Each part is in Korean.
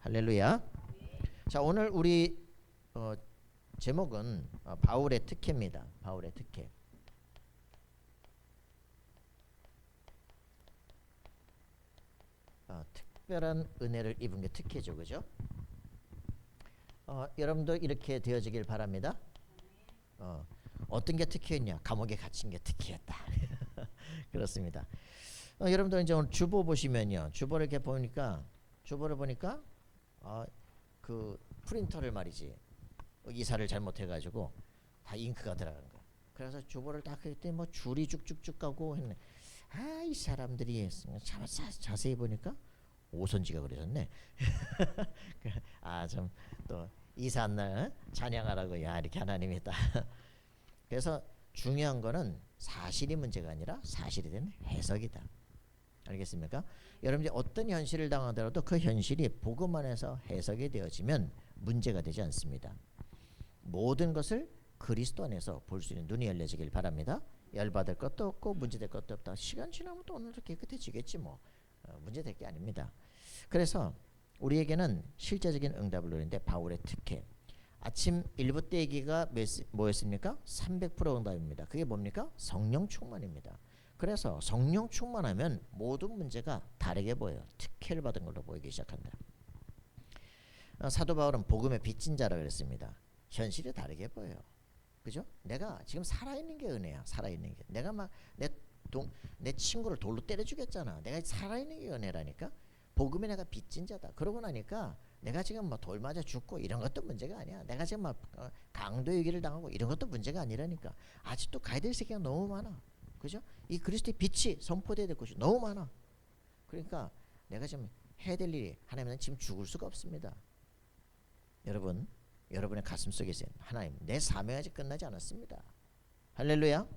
할렐루야. 자, 오늘 우리 제목은 바울의 특혜입니다. 바울의 특혜. 특별한 은혜를 입은 게 특혜죠, 그죠? 여러분도 이렇게 되어지길 바랍니다. 어떤 게 특혜였냐? 감옥에 갇힌 게 특혜였다. 그렇습니다. 여러분들 이제 오늘 주보 보시면요, 주보를 이렇게 보니까 그 프린터를 말이지 이사를 잘못해가지고 다 잉크가 들어간 거. 그래서 주보를 딱 했더니 뭐 줄이 쭉쭉쭉 가고 했네. 이 사람들이 자세히 보니까 오선지가 그려졌네. 좀 또 이사한 날 찬양하라고 이렇게 하나님이 있다. 그래서 중요한 거는 사실이 문제가 아니라 사실이 된 해석이다. 알겠습니까? 여러분들이 어떤 현실을 당하더라도 그 현실이 복음 안에서 해석이 되어지면 문제가 되지 않습니다. 모든 것을 그리스도 안에서 볼 수 있는 눈이 열려지길 바랍니다. 열받을 것도 없고 문제될 것도 없다. 시간 지나면 또 오늘도 깨끗해지겠지 뭐. 문제될 게 아닙니다. 그래서 우리에게는 실제적인 응답을 노리는데 바울의 특혜. 아침 1부 때 얘기가 뭐였습니까? 300% 응답입니다. 그게 뭡니까? 성령 충만입니다. 그래서 성령 충만하면 모든 문제가 다르게 보여요. 특혜를 받은 걸로 보이기 시작한다. 사도 바울은 복음의 빚진 자라고 그랬습니다. 현실이 다르게 보여요. 그죠? 내가 지금 살아있는 게 은혜야. 살아있는 게. 내가 막 내 친구를 돌로 때려 죽였잖아. 내가 살아있는 게 은혜라니까. 복음에 내가 빚진 자다. 그러고 나니까 내가 지금 뭐 돌 맞아 죽고 이런 것도 문제가 아니야. 내가 지금 막 강도 유기를 당하고 이런 것도 문제가 아니라니까. 아직도 가야 될 세계가 너무 많아. 그죠? 이 그리스도의 빛이 선포돼야 될 것이 너무 많아. 그러니까 내가 지금 해야 될 일이 하나님은 지금 죽을 수가 없습니다. 여러분의 가슴 속에 있어요. 하나님, 내 사명이 아직 끝나지 않았습니다. 할렐루야.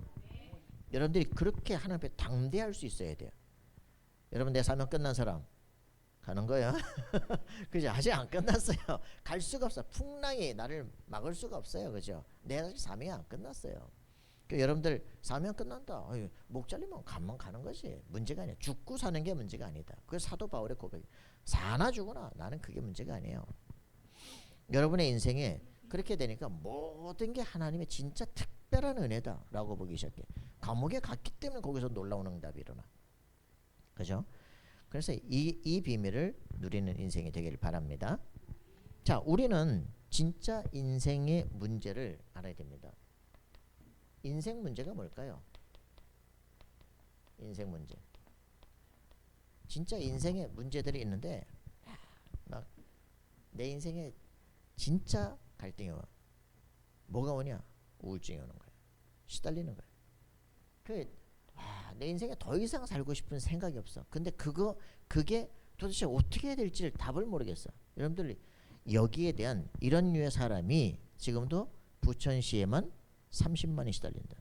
여러분들이 그렇게 하나님 앞에 당대할 수 있어야 돼요. 여러분, 내 사명 끝난 사람 가는 거야. 그죠? 아직 안 끝났어요. 갈 수가 없어. 풍랑이 나를 막을 수가 없어요. 그죠? 내 사명이 안 끝났어요. 여러분들 사명 끝난다. 목 잘리면 가는 거지. 문제가 아니야. 죽고 사는 게 문제가 아니다. 그게 사도 바울의 고백. 사나 죽으나 나는 그게 문제가 아니에요. 여러분의 인생에 그렇게 되니까 모든 게 하나님의 진짜 특별한 은혜다라고 보기 시작해. 감옥에 갔기 때문에 거기서 놀라운 응답이 일어나. 그죠? 그래서 이 비밀을 누리는 인생이 되기를 바랍니다. 자, 우리는 진짜 인생의 문제를 알아야 됩니다. 인생 문제가 뭘까요? 인생 문제. 진짜 인생에 문제들이 있는데 막 내 인생에 진짜 갈등이 와. 뭐가 오냐? 우울증이 오는 거야. 시달리는 거야. 내 인생에 더 이상 살고 싶은 생각이 없어. 근데 그게 도대체 어떻게 해야 될지를 답을 모르겠어. 여러분들 여기에 대한 이런 류의 사람이 지금도 부천시에만 30만이 시달린다.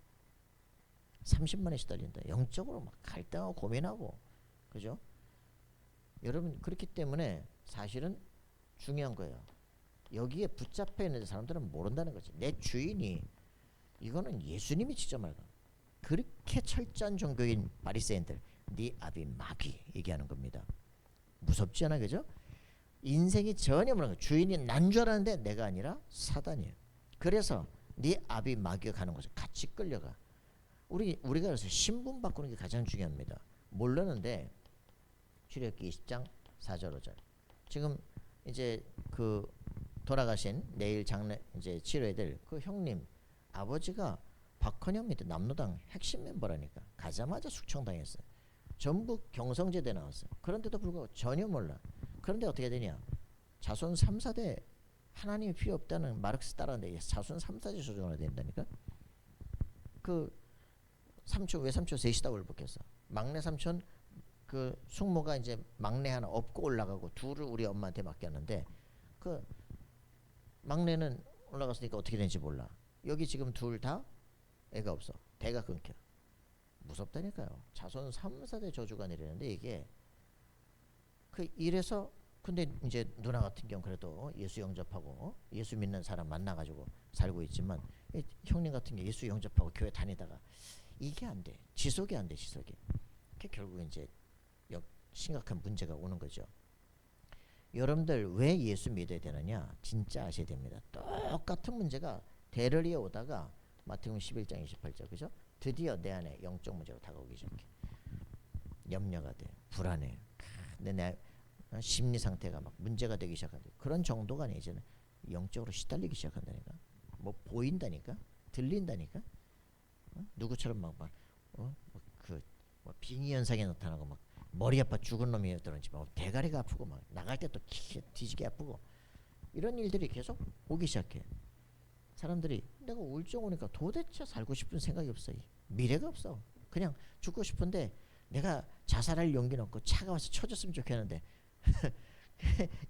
30만이 시달린다. 영적으로 막 갈등하고 고민하고. 그죠? 여러분, 그렇기 때문에 사실은 중요한 거예요. 여기에 붙잡혀 있는 사람들은 모른다는 거지. 내 주인이 이거는 예수님이 직접 말고 그렇게 철저한 종교인 바리새인들, 네 아비 마귀 얘기하는 겁니다. 무섭지 않아, 그죠? 인생이 전혀 모르는 거야. 주인이 난 줄 알았는데 내가 아니라 사단이에요. 그래서 네 아비 마귀가 가는 곳에 같이 끌려가. 우리가 그래서 신분 바꾸는 게 가장 중요합니다. 모르는데 출애굽기 20장 4절 5절. 지금 이제 그 돌아가신 내일 장례 이제 치러야 될 그 형님 아버지가 박헌영 밑에 남로당 핵심 멤버라니까. 가자마자 숙청당했어요. 전부 경성제대 나왔어요. 그런데도 불구하고 전혀 몰라. 그런데 어떻게 되냐? 자손 3, 4대 하나님이 필요 없다는 마르크스 따라하는데 자손 3, 4대 조정을 된다니까. 그 삼촌 외삼촌 셋이다 울복했어. 막내 삼촌 그 숙모가 이제 막내 하나 업고 올라가고 둘을 우리 엄마한테 맡겼는데 그 막내는 올라갔으니까 어떻게 되는지 몰라. 여기 지금 둘 다 애가 없어. 대가 끊겨. 무섭다니까요. 자손 3, 4대 저주가 내리는데 이게 이래서 근데 이제 누나 같은 경우 그래도 예수 영접하고 예수 믿는 사람 만나가지고 살고 있지만 형님 같은 게 예수 영접하고 교회 다니다가 이게 안 돼. 지속이 안 돼. 지속이. 그게 결국 이제 심각한 문제가 오는 거죠. 여러분들 왜 예수 믿어야 되느냐? 진짜 아셔야 됩니다. 똑같은 문제가 대를 이어 오다가 마태복음 11장 28절 그죠? 드디어 내 안에 영적 문제가 다가오기 시작해. 염려가 돼. 불안해. 내 심리 상태가 막 문제가 되기 시작한다. 그런 정도가 아니야. 이제는 영적으로 시달리기 시작한다니까. 뭐 보인다니까. 들린다니까. 누구처럼 뭐 빙의 현상이 나타나고 막 머리 아파 죽은 놈이 들었지 막 대가리가 아프고 막 나갈 때 또 뒤지게 아프고 이런 일들이 계속 오기 시작해. 사람들이 내가 우울증 오니까 도대체 살고 싶은 생각이 없어. 미래가 없어. 그냥 죽고 싶은데 내가 자살할 용기는 없고 차가 와서 쳐줬으면 좋겠는데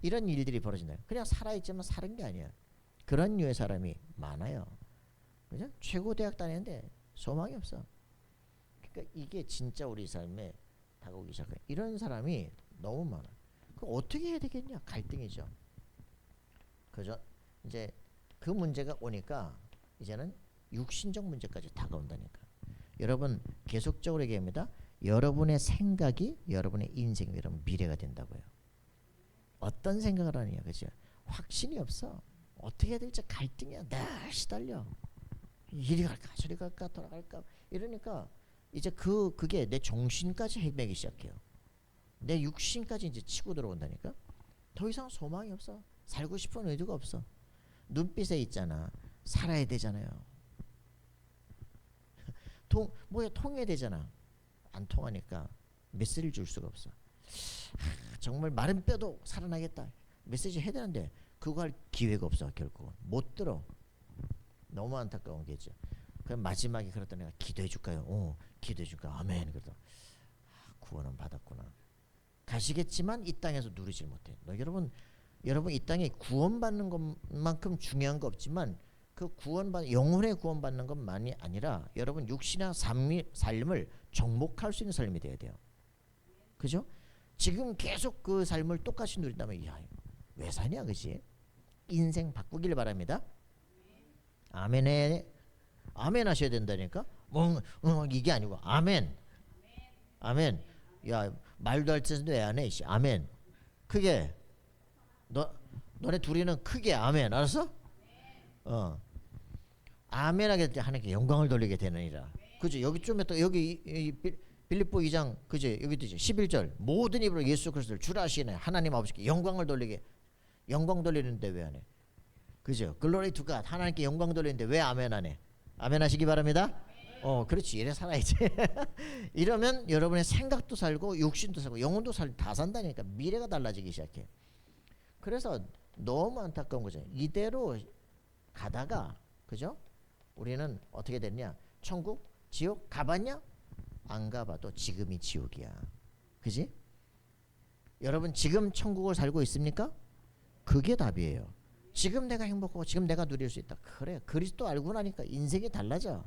이런 일들이 벌어진다. 그냥 살아있지만 사는 게 아니야. 그런 류의 사람이 많아요. 그죠? 최고 대학 다니는데 소망이 없어. 그러니까 이게 진짜 우리 삶에 다가오기 시작해. 이런 사람이 너무 많아. 그 어떻게 해야 되겠냐? 갈등이죠. 그죠? 이제 그 문제가 오니까 이제는 육신적 문제까지 다가온다니까. 여러분 계속적으로 얘기합니다. 여러분의 생각이 여러분의 인생, 여러분 미래가 된다고요. 어떤 생각을 하느냐, 그죠? 확신이 없어. 어떻게 해야 될지 갈등이야. 늘 시달려. 이리 갈까 저리 갈까 돌아갈까 이러니까 이제 그게 내 정신까지 헤매기 시작해요. 내 육신까지 이제 치고 들어온다니까. 더 이상 소망이 없어. 살고 싶은 의도가 없어. 눈빛에 있잖아. 살아야 되잖아요. 통해야 되잖아. 안 통하니까 메시지를 줄 수가 없어. 정말 마른 뼈도 살아나겠다. 메시지 해야 되는데 그거 할 기회가 없어. 결국 못 들어. 너무 안타까운 게죠. 그럼 마지막에 그랬더니 내가 기도해 줄까요? 기도해 줄까? 아멘. 그러다 구원은 받았구나. 가시겠지만 이 땅에서 누리질 못해. 여러분 이 땅에 구원받는 것만큼 중요한 거 없지만 그 영혼의 구원받는 것만이 아니라 여러분 육신의 삶을 정복할 수 있는 삶이 돼야 돼요. 그죠? 지금 계속 그 삶을 똑같이 누린다면 왜 사냐, 그지? 인생 바꾸길 바랍니다. 아멘에 아멘 하셔야 된다니까. 이게 아니고 아멘. 아멘. 야 말도 할 때도 왜 안 해? 아멘. 크게. 너네 둘이는 크게 아멘. 알았어? 아멘 하게 될 때 하나님께 영광을 돌리게 되느니라. 그죠? 여기 좀에 또 여기 빌립보 2장 그죠? 여기 되죠. 11절 모든 입으로 예수 그리스도를 주라 하시네. 하나님 아버지께 영광을 돌리게. 영광 돌리는데 왜 안 해? 그죠? 글로리 투 갓. 하나님께 영광 돌리는데 왜 아멘 안 해? 아멘 하시기 바랍니다. 그렇지. 이래 살아야지. 이러면 여러분의 생각도 살고 육신도 살고 영혼도 다 산다니까. 미래가 달라지기 시작해. 그래서 너무 안타까운 거죠. 이대로 가다가 그죠? 우리는 어떻게 됐냐? 천국, 지옥 가봤냐? 안 가봐도 지금이 지옥이야. 그지? 여러분 지금 천국을 살고 있습니까? 그게 답이에요. 지금 내가 행복하고 지금 내가 누릴 수 있다. 그래. 그리스도 알고 나니까 인생이 달라져.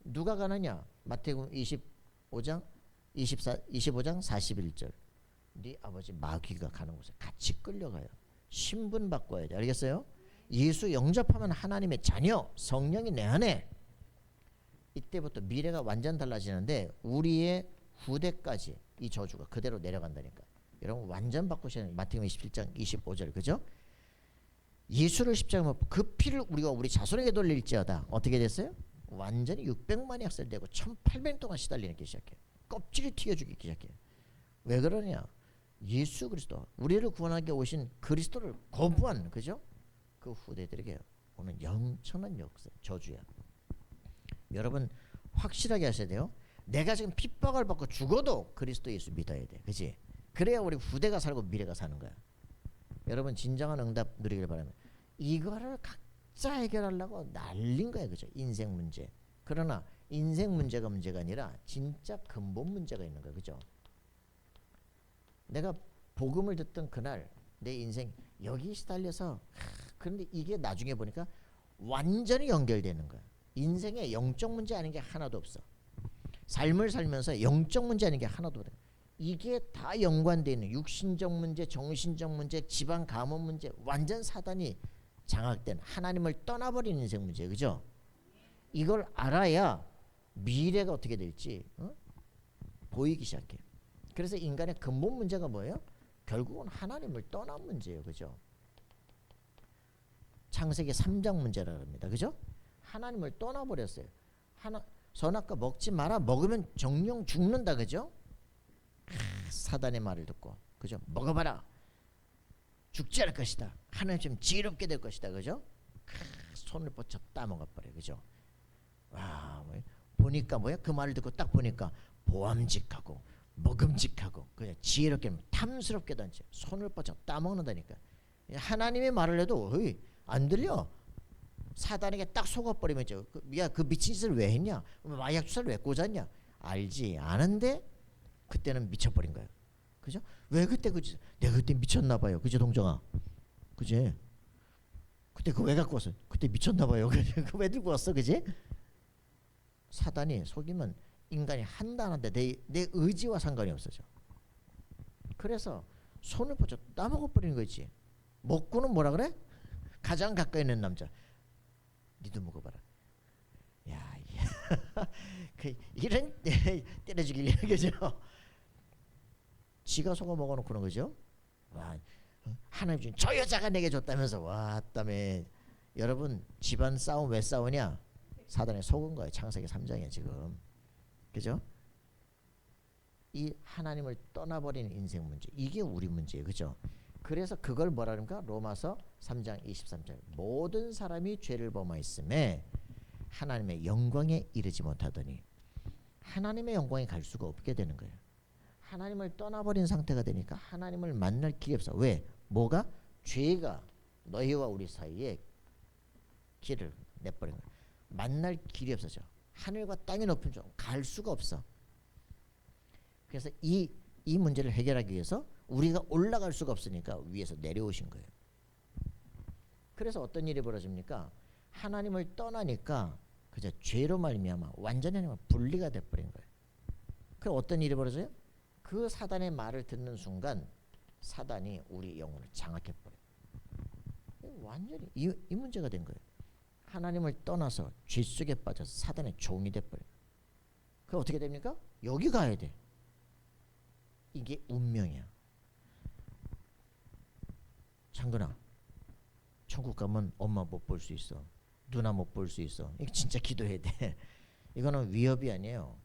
누가 가느냐? 마태복음 25장 41절. 네 아버지 마귀가 가는 곳에 같이 끌려가요. 신분 바꿔야 돼. 알겠어요? 예수 영접하면 하나님의 자녀, 성령이 내 안에. 이때부터 미래가 완전 달라지는데 우리의 후대까지 이 저주가 그대로 내려간다니까. 여러분 완전 바꾸셔야 돼요. 마태복음 27장 25절 그죠? 예수를 십자가에 못 그 피를 우리 자손에게 돌릴지어다. 어떻게 됐어요? 완전히 600만이 학살되고 1800년 동안 시달리기 시작해. 껍질이 튀겨주기 시작해. 왜 그러냐? 예수 그리스도 우리를 구원하게 오신 그리스도를 거부한 그죠? 그 후대들에게 오는 영천한 역사 저주야. 여러분 확실하게 하셔야 돼요. 내가 지금 핍박을 받고 죽어도 그리스도 예수 믿어야 돼. 그렇지? 그래야 우리 후대가 살고 미래가 사는 거야. 여러분 진정한 응답 누리길 바랍니다. 이거를 각자 해결하려고 난린 거야. 그죠? 인생 문제. 그러나 인생 문제가 문제가 아니라 진짜 근본 문제가 있는 거야. 그죠? 내가 복음을 듣던 그날 내 인생 여기 시달려서 그런데 이게 나중에 보니까 완전히 연결되는 거야. 인생에 영적 문제 아닌 게 하나도 없어. 삶을 살면서 영적 문제 아닌 게 하나도 없어. 이게 다 연관되어 있는 육신적 문제, 정신적 문제, 집안 가문 문제, 완전 사단이 장악된 하나님을 떠나버린 인생 문제. 그죠? 이걸 알아야 미래가 어떻게 될지 보이기 시작해. 그래서 인간의 근본 문제가 뭐예요? 결국은 하나님을 떠난 문제예요. 그죠? 창세기 3장 문제라 합니다. 그죠? 하나님을 떠나버렸어요. 선악과 먹지 마라. 먹으면 정령 죽는다. 그죠? 사단의 말을 듣고, 그죠? 먹어봐라. 죽지 않을 것이다. 하나님처럼 지혜롭게 될 것이다. 그죠? 손을 뻗쳐 따먹어버려. 그죠? 와, 보니까 뭐야? 그 말을 듣고 딱 보니까 보암직하고 먹음직하고 그냥 지혜롭게 탐스럽게 던져 손을 뻗쳐 따먹는다니까. 하나님의 말을 해도 안 들려. 사단에게 딱 속아버리면 그 미친 짓을 왜 했냐? 마약 주사를 왜 꽂았냐? 알지 아는데 그때는 미쳐버린 거예요. 그죠? 왜 그때 내가 그때 미쳤나 봐요. 그죠, 동정아? 그지? 그때 그거 왜 갖고 왔어? 그때 미쳤나 봐요. 그거 왜 들고 왔어? 그지? 사단이 속이면 인간이 한다 안 한다 내 의지와 상관이 없어져. 그래서 손을 뻗쳐 따먹어버리는 거지. 먹고는 뭐라 그래? 가장 가까이 있는 남자. 니도 먹어봐라. 야, 이런 때려주길 그죠? 지가 속아 먹어놓고 그런 거죠. 와, 하나님 중 저 여자가 내게 줬다면서 왔다며. 여러분 집안 싸움 왜 싸우냐? 사단에 속은 거예요. 창세기 3장에 지금. 그죠? 이 하나님을 떠나버리는 인생 문제, 이게 우리 문제예요. 그죠? 그래서 그걸 뭐라 그럽니까? 로마서 3장 23절. 모든 사람이 죄를 범하였음에 하나님의 영광에 이르지 못하더니, 하나님의 영광에 갈 수가 없게 되는 거예요. 하나님을 떠나버린 상태가 되니까 하나님을 만날 길이 없어. 왜? 뭐가? 죄가 너희와 우리 사이에 길을 내버린 거예요. 만날 길이 없어져. 하늘과 땅이 높은 쪽 갈 수가 없어. 그래서 이 문제를 해결하기 위해서 우리가 올라갈 수가 없으니까 위에서 내려오신 거예요. 그래서 어떤 일이 벌어집니까? 하나님을 떠나니까 그저 죄로 말미암아 완전히 하나님과 분리가 돼버린 거예요. 그럼 어떤 일이 벌어져요? 그 사단의 말을 듣는 순간 사단이 우리 영혼을 장악해버려요. 완전히 이 문제가 된 거예요. 하나님을 떠나서 죄 속에 빠져서 사단의 종이 돼버려요. 그럼 어떻게 됩니까? 여기 가야 돼. 이게 운명이야. 창근아, 천국 가면 엄마 못 볼 수 있어. 누나 못 볼 수 있어. 이거 진짜 기도해야 돼. 이거는 위협이 아니에요.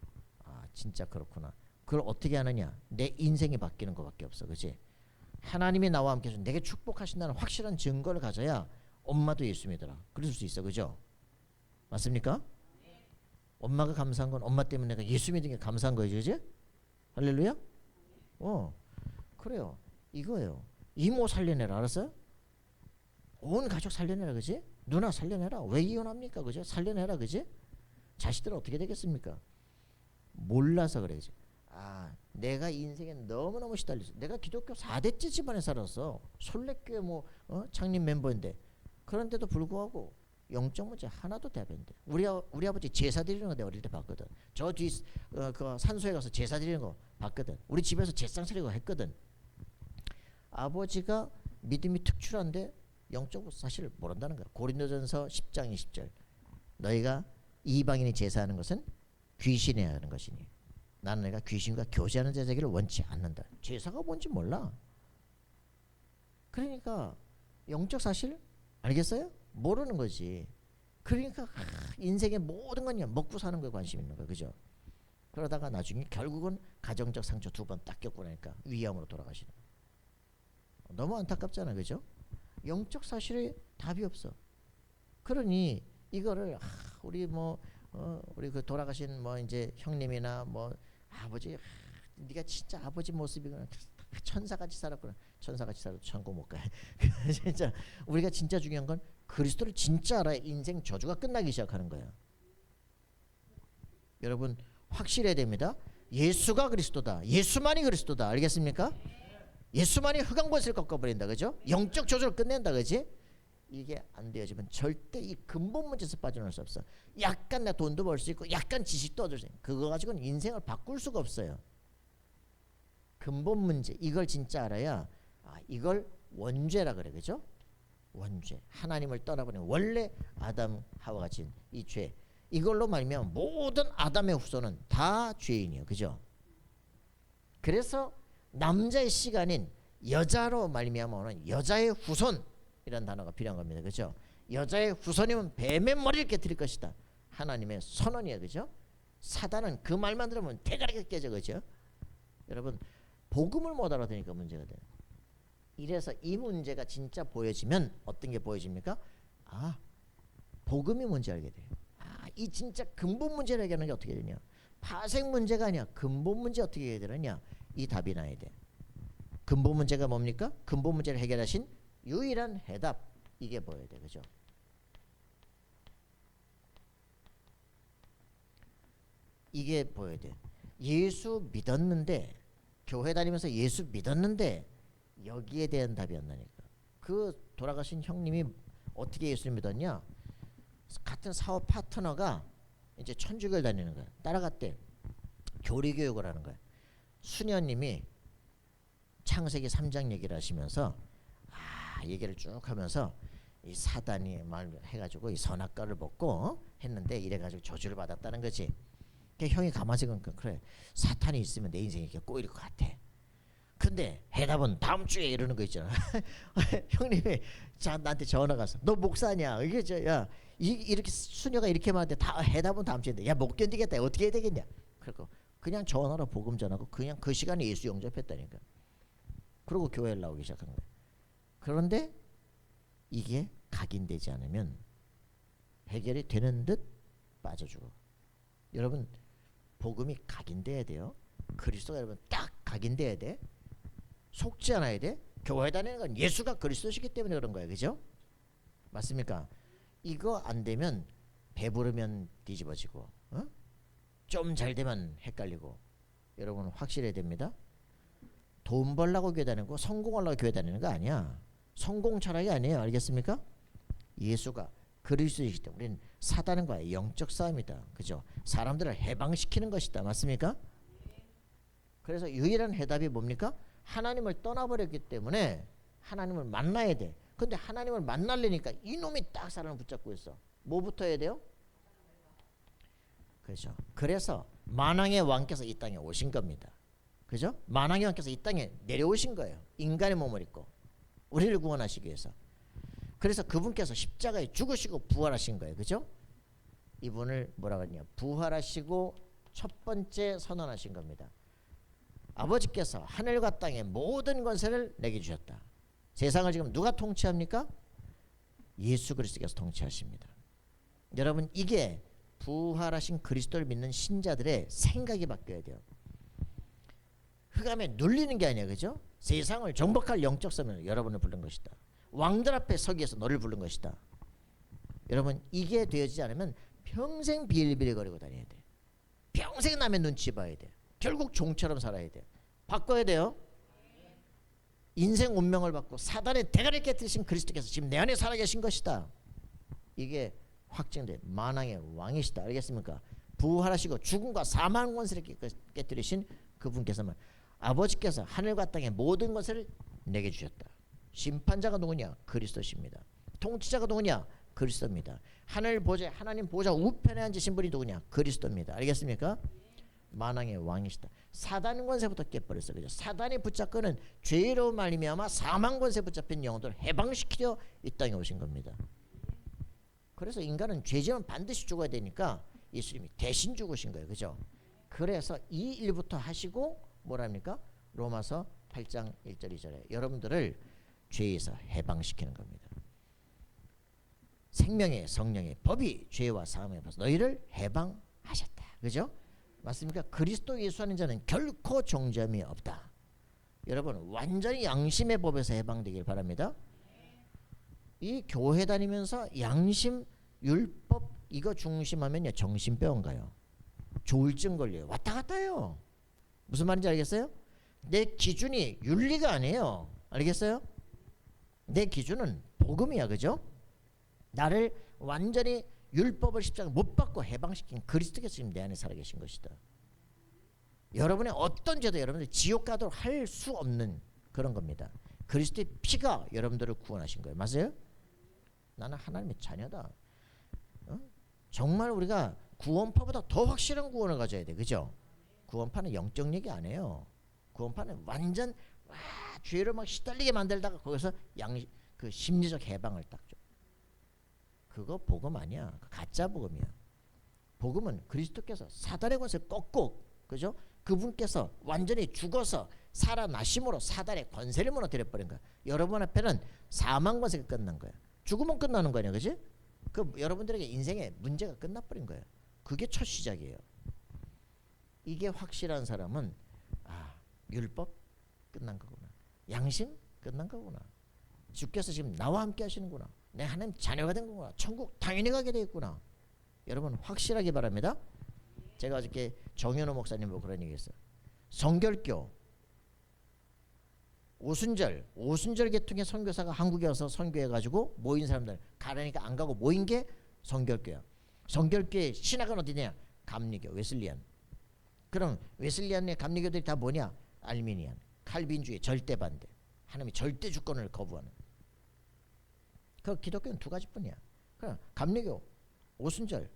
아, 진짜 그렇구나. 그걸 어떻게 하느냐? 내 인생이 바뀌는 것밖에 없어. 그렇지? 하나님이 나와 함께 해서 내게 축복하신다는 확실한 증거를 가져야 엄마도 예수 믿어라. 그럴 수 있어. 그죠? 맞습니까? 엄마가 감사한 건 엄마 때문에 내가 예수 믿은 게 감사한 거지. 그지? 할렐루야? 그래요. 이거예요. 이모 살려내라. 알았어요? 온 가족 살려내라. 그지? 누나 살려내라. 왜 이혼합니까? 그죠? 살려내라. 그지? 자식들은 어떻게 되겠습니까? 몰라서 그래. 그지? 아, 내가 인생에 너무너무 시달렸어. 내가 기독교 4대째 집안에 살았어. 솔레교회 창립 멤버인데, 그런데도 불구하고 영적 문제 하나도 대답 안 돼. 우리 아버지 제사 드리는 거 내가 어릴 때 봤거든. 저 뒤 그 산소에 가서 제사 드리는 거 봤거든. 우리 집에서 제상 차리고 했거든. 아버지가 믿음이 특출한데 영적 사실을 모른다는 거야. 고린도전서 10장 20절. 너희가 이방인이 제사하는 것은 귀신이 하는 것이니 나는 내가 귀신과 교제하는 제사기를 원치 않는다. 제사가 뭔지 몰라. 그러니까 영적 사실 알겠어요? 모르는 거지. 그러니까 인생의 모든 건 먹고 사는 거에 관심 있는 거야. 그죠? 그러다가 나중에 결국은 가정적 상처 2번 딱 겪고 나니까 위암으로 돌아가시는 거야. 너무 안타깝잖아. 그죠? 영적 사실에 답이 없어. 그러니 이거를 우리 우리 그 돌아가신 이제 형님이나 아버지, 네가 진짜 아버지 모습이구나. 천사같이 살았구나. 천사같이 살아도 천국 못 가. 진짜 우리가 진짜 중요한 건 그리스도를 진짜 알아야 인생 저주가 끝나기 시작하는 거야. 여러분 확실해야 됩니다. 예수가 그리스도다. 예수만이 그리스도다. 알겠습니까? 예수만이 흑암 권세를 꺾어버린다. 그죠? 영적 저주를 끝낸다. 그지? 이게 안 되어지면 절대 이 근본 문제에서 빠져나올 수 없어. 약간 내 돈도 벌 수 있고 약간 지식도 얻을 수 있고 그거 가지고는 인생을 바꿀 수가 없어요. 근본 문제 이걸 진짜 알아야 이걸 원죄라 그래. 그죠? 원죄. 하나님을 떠나버린 원래 아담 하와가 진 이 죄. 이걸로 말미암아 모든 아담의 후손은 다 죄인이에요. 그죠? 그래서 남자의 씨가 아닌 여자로 말미암아 오는 여자의 후손이라는 단어가 필요한 겁니다. 그죠? 여자의 후손이면 뱀의 머리를 깨뜨릴 것이다. 하나님의 선언이에요. 그죠? 사단은 그 말만 들으면 대가리가 깨져. 그죠? 여러분, 복음을 못 알아듣으니까 문제가 돼요. 이래서 이 문제가 진짜 보여지면 어떤 게 보여집니까? 아, 복음이 뭔지 알게 돼요. 아, 이 진짜 근본 문제를 해결하는 게 어떻게 되냐? 파생 문제가 아니야. 근본 문제 어떻게 해결하냐? 이 답이 나야 돼. 근본 문제가 뭡니까? 근본 문제를 해결하신 유일한 해답. 이게 보여야 돼. 그죠? 이게 보여야 돼. 예수 믿었는데, 교회 다니면서 예수 믿었는데 여기에 대한 답이 안 나니까. 그 돌아가신 형님이 어떻게 예수를 믿었냐? 같은 사업 파트너가 이제 천주교를 다니는 거야. 따라갔대. 교리교육을 하는 거야. 수녀님이 창세기 3장 얘기를 하시면서 얘기를 쭉 하면서 이 사단이 말 해가지고 이 선악과를 먹고 했는데 이래가지고 저주를 받았다는 거지. 형이 가만히 생각하니까 그래, 사탄이 있으면 내 인생이 이렇게 꼬일 것 같아. 근데 해답은 다음 주에 이러는 거 있잖아. 형님이 나한테 전화가 왔어. 너 목사냐? 이게 이렇게 수녀가 이렇게 말하는데 다 해답은 다음 주인데 야, 못 견디겠다. 어떻게 해야 되겠냐? 그리고 그냥 전화로 복음 전하고 그냥 그 시간에 예수 영접했다니까. 그리고 교회에 나오기 시작한 거야. 그런데 이게 각인되지 않으면 해결이 되는 듯 빠져주고. 여러분, 복음이 각인돼야 돼요. 그리스도가 여러분 딱 각인돼야 돼. 속지 않아야 돼. 교회 다니는 건 예수가 그리스도시기 때문에 그런 거예요. 그죠? 맞습니까? 이거 안 되면 배부르면 뒤집어지고, 좀 잘 되면 헷갈리고. 여러분 확실해야 됩니다. 돈 벌려고 교회 다니는 거, 성공하려고 교회 다니는 거 아니야. 성공 철학이 아니에요. 알겠습니까? 예수가 그리스도이기 때문에 우리는 사단과의 영적 싸움이다. 그죠? 사람들을 해방시키는 것이다. 맞습니까? 그래서 유일한 해답이 뭡니까? 하나님을 떠나버렸기 때문에 하나님을 만나야 돼. 근데 하나님을 만나려니까 이놈이 딱 사람을 붙잡고 있어. 뭐부터 해야 돼요? 그렇죠. 그래서 만왕의 왕께서 이 땅에 오신 겁니다. 그죠? 만왕의 왕께서 이 땅에 내려오신 거예요. 인간의 몸을 입고 우리를 구원하시기 위해서. 그래서 그분께서 십자가에 죽으시고 부활하신 거예요. 그죠? 이분을 뭐라고 하냐? 부활하시고 첫 번째 선언하신 겁니다. 아버지께서 하늘과 땅의 모든 권세를 내게 주셨다. 세상을 지금 누가 통치합니까? 예수 그리스도께서 통치하십니다. 여러분, 이게 부활하신 그리스도를 믿는 신자들의 생각이 바뀌어야 돼요. 흑암에 눌리는 게 아니야. 그죠? 세상을 정복할 영적 사명으로 여러분을 부른 것이다. 왕들 앞에 서기 위해서 너를 부른 것이다. 여러분, 이게 되어지지 않으면 평생 비일비일거리고 다녀야 돼. 평생 남의 눈치 봐야 돼. 결국 종처럼 살아야 돼. 바꿔야 돼요. 인생 운명을 바꾸고 사단의 대가리를 깨뜨리신 그리스도께서 지금 내 안에 살아계신 것이다. 이게 확증돼. 만왕의 왕이시다. 알겠습니까? 부활하시고 죽음과 사망 권세를 깨뜨리신 그분께서만 아버지께서 하늘과 땅의 모든 것을 내게 주셨다. 심판자가 누구냐? 그리스도십니다. 통치자가 누구냐? 그리스도입니다. 하늘 보좌, 하나님 보좌 우편에 앉으신 분이 누구냐? 그리스도입니다. 알겠습니까? 만왕의 왕이시다. 사단 권세부터 깨버렸어요. 그죠? 사단이 붙잡고는 죄로 말미암아 사망 권세 붙잡힌 영혼들을 해방시키려 이 땅에 오신 겁니다. 그래서 인간은 죄지면 반드시 죽어야 되니까 예수님이 대신 죽으신 거예요. 그죠? 그래서 이 일부터 하시고 뭐랍니까? 로마서 8장 1절 2절에 여러분들을 죄에서 해방시키는 겁니다. 생명의 성령의 법이 죄와 사함에 벌써 너희를 해방하셨다. 그죠? 맞습니까? 그리스도 예수 하는 자는 결코 정죄함이 없다. 여러분, 완전히 양심의 법에서 해방되길 바랍니다. 이 교회 다니면서 양심, 율법 이거 중심하면요 정신병원 가요. 조울증 걸려요. 왔다 갔다 해요. 무슨 말인지 알겠어요? 내 기준이 윤리가 아니에요. 알겠어요? 내 기준은 복음이야. 그죠? 나를 완전히 율법을 십자가 못 받고 해방시킨 그리스도께서 지금 내 안에 살아계신 것이다. 여러분의 어떤 죄도 여러분들 지옥 가도록 할 수 없는 그런 겁니다. 그리스도의 피가 여러분들을 구원하신 거예요. 맞아요? 나는 하나님의 자녀다. 정말 우리가 구원파보다 더 확실한 구원을 가져야 돼. 그죠? 구원파는 영적 얘기 안 해요. 구원파는 완전 와, 죄로 막 시달리게 만들다가 거기서 그 심리적 해방을 딱 줘. 그거 복음 아니야. 가짜 복음이야. 복음은 그리스도께서 사단의 권세를 꺾고, 그죠? 그분께서 완전히 죽어서 살아나심으로 사단의 권세를 무너뜨려 버린 거야. 여러분 앞에는 사망 권세가 끝난 거야. 죽으면 끝나는 거냐, 그지? 그 여러분들에게 인생의 문제가 끝나버린 거예요. 그게 첫 시작이에요. 이게 확실한 사람은 율법 끝난 거구나. 양심 끝난 거구나. 주께서 지금 나와 함께 하시는구나. 내 하나님 자녀가 된 거구나. 천국 당연히 가게 되겠구나. 여러분 확실하게 바랍니다. 제가 어저께 정현호 목사님 보고 그런 얘기 했어요. 성결교 오순절 계통의 선교사가 한국에 와서 선교해가지고 모인 사람들 가라니까 안 가고 모인 게 성결교야. 성결교의 신학은 어디냐? 감리교, 웨슬리안. 그럼 웨슬리안의 감리교들이 다 뭐냐? 알미니안, 칼빈주의 절대 반대. 하나님이 절대 주권을 거부하는. 그 기독교는 두 가지뿐이야. 그럼 감리교, 오순절,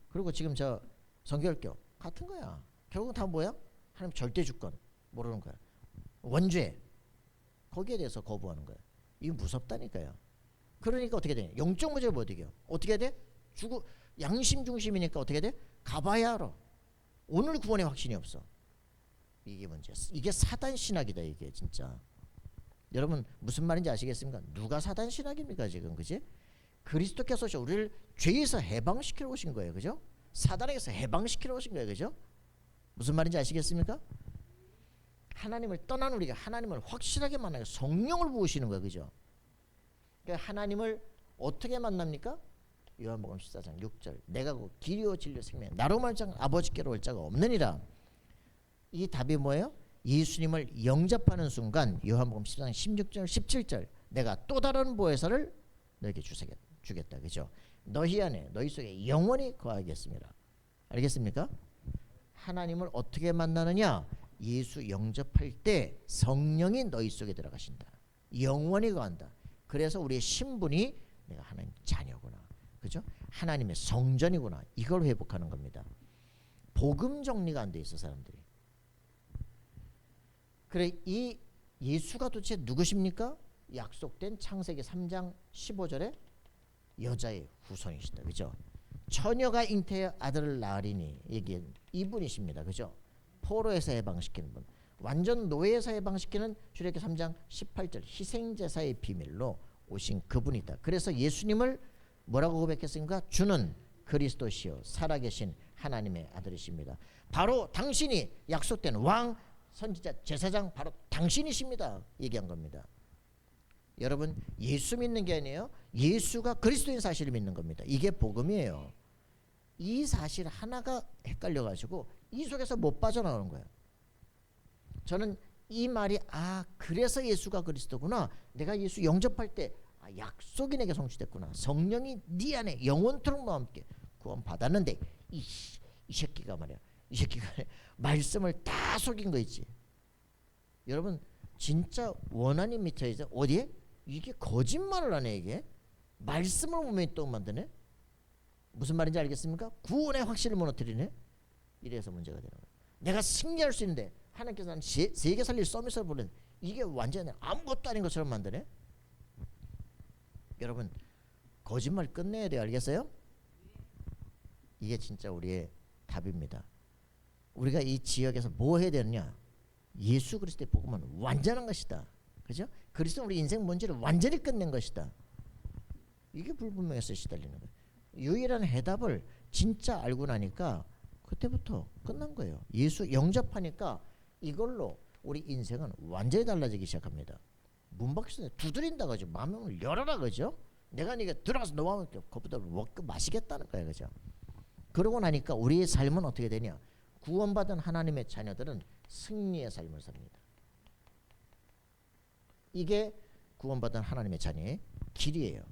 그리고 지금 저 성결교 같은 거야. 결국은 다 뭐야? 하나님 절대 주권 모르는 거야. 원죄 거기에 대해서 거부하는 거야. 이거 무섭다니까요. 그러니까 어떻게 돼? 영적 문제를 못 이겨. 어떻게 돼? 양심 중심이니까 어떻게 돼? 가봐야 알아. 오늘 구원의 확신이 없어. 이게 문제야. 이게 사단 신학이다. 이게 진짜. 여러분 무슨 말인지 아시겠습니까? 누가 사단 신학입니까 지금, 그지? 그리스도께서 우리를 죄에서 해방시키러 오신 거예요, 그죠? 사단에게서 해방시키러 오신 거예요, 그죠? 무슨 말인지 아시겠습니까? 하나님을 떠난 우리가 하나님을 확실하게 만나요. 성령을 부으시는 거예요, 그죠? 그러니까 하나님을 어떻게 만납니까? 요한복음 14장 6절 내가 그 길이요 진리요 생명 나로 말미암아 아버지께로 올 자가 없느니라. 이 답이 뭐예요? 예수님을 영접하는 순간 요한복음 14장 16절 17절 내가 또 다른 보혜사를 너에게 주겠다, 그죠? 너희 안에 너희 속에 영원히 거하겠습니다. 알겠습니까? 하나님을 어떻게 만나느냐? 예수 영접할 때 성령이 너희 속에 들어가신다. 영원히 거한다. 그래서 우리의 신분이 내가 하나님 자녀구나, 그죠? 하나님의 성전이구나. 이걸 회복하는 겁니다. 복음 정리가 안 돼 있어 사람들이. 그래 이 예수가 도대체 누구십니까? 약속된 창세기 3장 15절에 여자의 후손이시다, 그죠? 처녀가 잉태하여 아들을 낳으리니 이게 이분이십니다, 그죠? 포로에서 해방시키는 분, 완전 노예에서 해방시키는 출애굽기 3장 18절 희생제사의 비밀로 오신 그분이다. 그래서 예수님을 뭐라고 고백했습니까? 주는 그리스도시요 살아계신 하나님의 아들이십니다. 바로 당신이 약속된 왕, 선지자, 제사장 바로 당신이십니다. 얘기한 겁니다. 여러분 예수 믿는 게 아니에요. 예수가 그리스도인 사실을 믿는 겁니다. 이게 복음이에요. 이 사실 하나가 헷갈려가지고 이 속에서 못 빠져나오는 거예요. 저는 이 말이 그래서 예수가 그리스도구나. 내가 예수 영접할 때 약속이 내게 성취됐구나. 성령이 네 안에 영원토록 너와 함께 구원 받았는데 이 새끼가 말이야. 이 새끼가 말씀을 다 속인 거 있지. 여러분 진짜 원한이 밑에 있어. 어디에? 이게 거짓말을 하네. 이게 말씀을 못 믿도록 만드네. 무슨 말인지 알겠습니까? 구원의 확신을 무너뜨리네. 이래서 문제가 되는 거예요. 내가 승리할 수 있는데 하나님께서 난 세계 살릴 서밋을 보낸 이게 완전히 아무것도 아닌 것처럼 만드네. 여러분 거짓말 끝내야 돼요. 알겠어요? 이게 진짜 우리의 답입니다. 우리가 이 지역에서 뭐 해야 되느냐? 예수 그리스도의 복음은 완전한 것이다, 그죠? 그리스도는 우리 인생 문제를 완전히 끝낸 것이다. 이게 불분명해서 시달리는 거예요. 유일한 해답을 진짜 알고 나니까 그때부터 끝난 거예요. 예수 영접하니까 이걸로 우리 인생은 완전히 달라지기 시작합니다. 문 밖에서 두드린다 그죠? 마음을 열어라 그죠? 내가 네가 들어가서 너와 함께 그보다 먹고 마시겠다는 거야, 그죠? 그러고 나니까 우리의 삶은 어떻게 되냐? 구원받은 하나님의 자녀들은 승리의 삶을 삽니다. 이게 구원받은 하나님의 자녀의 길이에요.